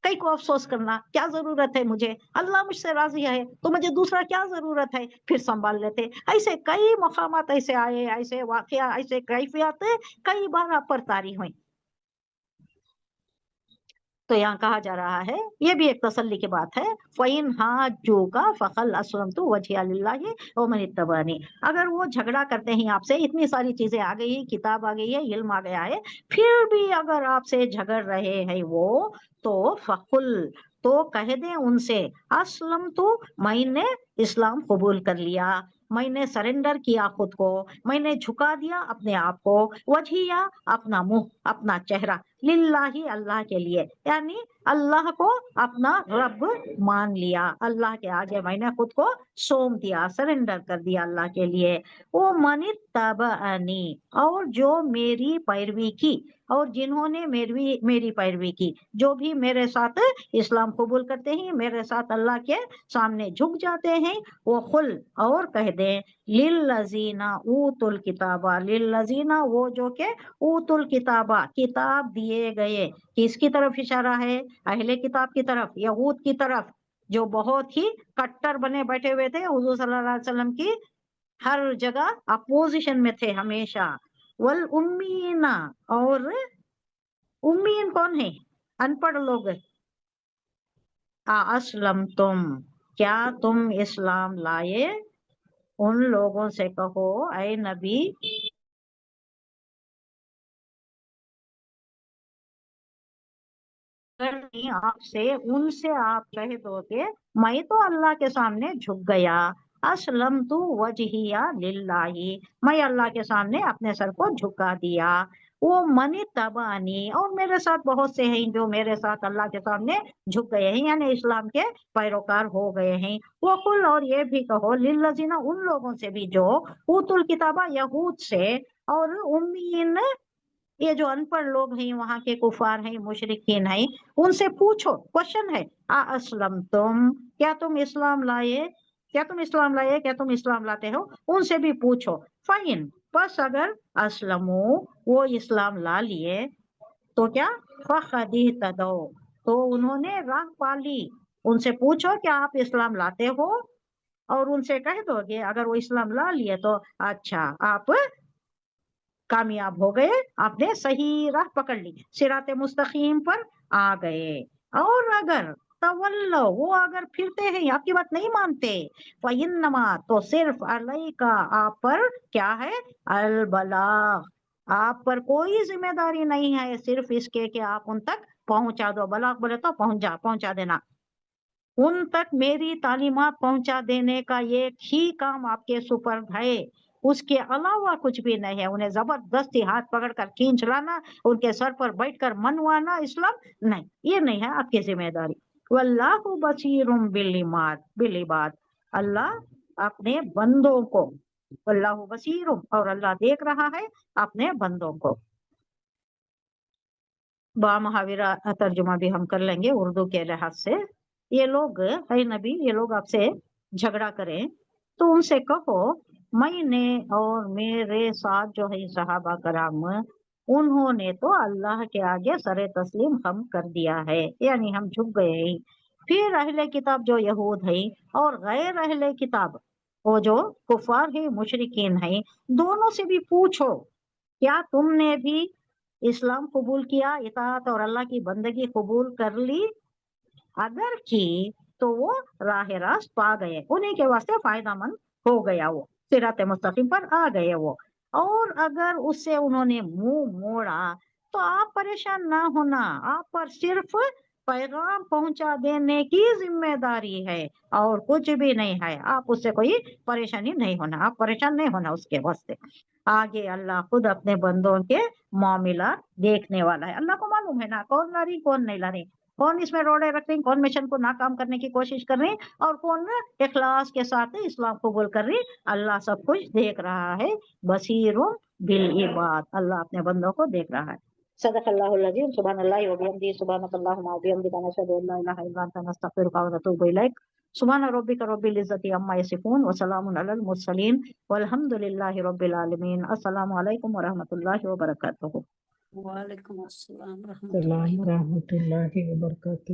कई को अफसोस करना क्या जरूरत है, मुझे अल्लाह मुझसे राजी है तो मुझे दूसरा क्या जरूरत है, फिर संभाल लेते। ऐसे कई मकामात ऐसे आए, ऐसे वाकया, ऐसे कैफियत कई बार आप पर तारी हुई। तो यहाँ कहा जा रहा है, ये भी एक तसल्ली की बात है, फ़इन हाज्जू का फ़क़ल अस्लमतु वजहिया लिल्लाहि व मन इत्तबानी। अगर वो झगड़ा करते हैं आपसे, इतनी सारी चीजें आ गई, किताब आ गई है, इल्म आ गया है, फिर भी अगर आपसे झगड़ रहे हैं वो, तो फ़कुल तो कह दें उनसे, अस्लम तो मैंने इस्लाम कबूल कर लिया, मैंने सरेंडर किया खुद को, मैंने झुका दिया अपने आप को, वजहिया अपना मुंह, अपना चेहरा, लिल्लाही अल्लाह के लिए, यानी अल्लाह को अपना रब मान लिया, अल्लाह के आगे मैंने खुद को सौंप दिया, सरेंडर कर दिया अल्लाह के लिए। वो मनी तबअनी, और जो मेरी पैरवी की, और जिन्होंने मेरी पैरवी की, जो भी मेरे साथ इस्लाम कबूल करते हैं, मेरे साथ अल्लाह के सामने झुक जाते हैं, वो खुल और कह दे, लिल्लज़ीना ऊतुल किताबा, लिल्लज़ीना वो जो के ऊतुल किताबा किताब दिए गए, किसकी तरफ इशारा है, अहले किताब की तरफ, यहूद की तरफ, जो बहुत ही कट्टर बने बैठे हुए थे हुजूर सल्लल्लाहु अलैहि वसल्लम की, हर जगह अपोजिशन में थे हमेशा। वल उम्मीना, और उम्मीन कौन है, अनपढ़ लोग। अस्लम तुम, क्या तुम इस्लाम लाए, उन लोगों से कहो ऐ नबी, आपसे उनसे आप कह दो कि मैं तो अल्लाह के सामने झुक गया, असलम तू वजहिया लिल्लाही, मैं अल्लाह के सामने अपने सर को झुका दिया, वो मनी तबानी, और मेरे साथ बहुत से हैं जो मेरे साथ अल्लाह के सामने झुक गए हैं, यानी इस्लाम के पैरोकार हो गए हैं। वो कुल, और ये भी कहो, लिल्लज़ीना उन लोगों से भी जो ऊतुल किताबा यहूद से, और उम्मीन ये जो अनपढ़ लोग हैं, वहां के कुफार हैं, मुशरिकीन हैं, उनसे पूछो, क्वेश्चन है, अस्लम तुम, क्या तुम इस्लाम लाए, क्या तुम इस्लाम लाए, क्या तुम इस्लाम लाते हो, उनसे भी पूछो। फाइन, बस अगर असलमो वो इस्लाम ला लिए, तो क्या फ़क़द इहतदौ, तो उन्होंने राह पा ली। उनसे पूछो क्या आप इस्लाम लाते हो, और उनसे कह दोगे अगर वो इस्लाम ला लिए तो अच्छा आप कामयाब हो गए, आपने सही राह पकड़ ली, सिराते मुस्तकीम पर आ गए। और अगर तवल्लो, वो अगर फिरते हैं, आपकी बात नहीं मानते, फ़इन्नमा, तो सिर्फ अलैका, आप पर क्या है, अल बलाग, आप पर कोई जिम्मेदारी नहीं है, सिर्फ इसके कि आप उन तक पहुंचा दो। बलाग बोले तो पहुंचा देना, उन तक मेरी तालीमात पहुंचा देने का एक ही काम आपके सुपर्द है, उसके अलावा कुछ भी नहीं है। उन्हें जबरदस्ती हाथ पकड़कर खींच लाना, उनके सर पर बैठकर मनवाना इस्लाम नहीं, ये नहीं है आपकी जिम्मेदारी। वल्लाहु बसीरुम बिल इबाद, अल्लाह अपने बंदों को, वल्लाहु बसीरुम, और अल्लाह देख रहा है अपने बंदों को। बामहाविरा तर्जुमा भी हम कर लेंगे उर्दू के लिहाज से। ये लोग है नबी, ये लोग आपसे झगड़ा करें तो उनसे कहो, मैंने और मेरे साथ जो है सहाबा कराम, उन्होंने तो अल्लाह के आगे सरे तस्लीम हम कर दिया है, यानी हम झुक गए हैं, پھر اہل کتاب جو یہود ہے اور غیر اہل کتاب وہ جو کفار ہے مشرکین ہے، دونوں سے بھی پوچھو کیا تم نے بھی اسلام قبول کیا، اطاعت اور اللہ کی بندگی قبول کر لی؟ اگر کی تو وہ راہ راست پا گئے، انہیں کے واسطے فائدہ مند ہو گیا، وہ صراط مستقیم پر آ گئے وہ۔ اور اگر اس سے انہوں نے منہ موڑا تو آپ پریشان نہ ہونا، آپ پر صرف پیغام پہنچا دینے کی ذمہ داری ہے اور کچھ بھی نہیں ہے، آپ اس سے کوئی پریشانی نہیں ہونا، آپ پریشان نہیں ہونا اس کے واسطے۔ آگے اللہ خود اپنے بندوں کے معاملات دیکھنے والا ہے، اللہ کو معلوم ہے نا کون لا رہی کون نہیں لا رہی، کون اس میں روڑے رکھ رہی، کون مشن کو ناکام کرنے کی کوشش کر رہی اور کون اخلاص کے ساتھ اسلام قبول کر رہی، اللہ سب کچھ دیکھ رہا ہے۔ بصیر بالعباد، اللہ اپنے بندوں کو دیکھ رہا ہے۔ صدق اللہ العظیم۔ سبحان اللہ و بحمدہ، سبحانک اللہم و بحمدک، نشہد ان لا الہ الا انت، نستغفرک و نتوب الیک۔ سبحان ربک رب العزۃ عما یصفون وسلام علی المرسلین والحمد للہ رب العالمین۔ السلام علیکم ورحمۃ اللہ وبرکاتہ۔
وعلیکم السلام ورحمۃ
السلام
اللہ
ورحمۃ اللہ وبرکاتہ۔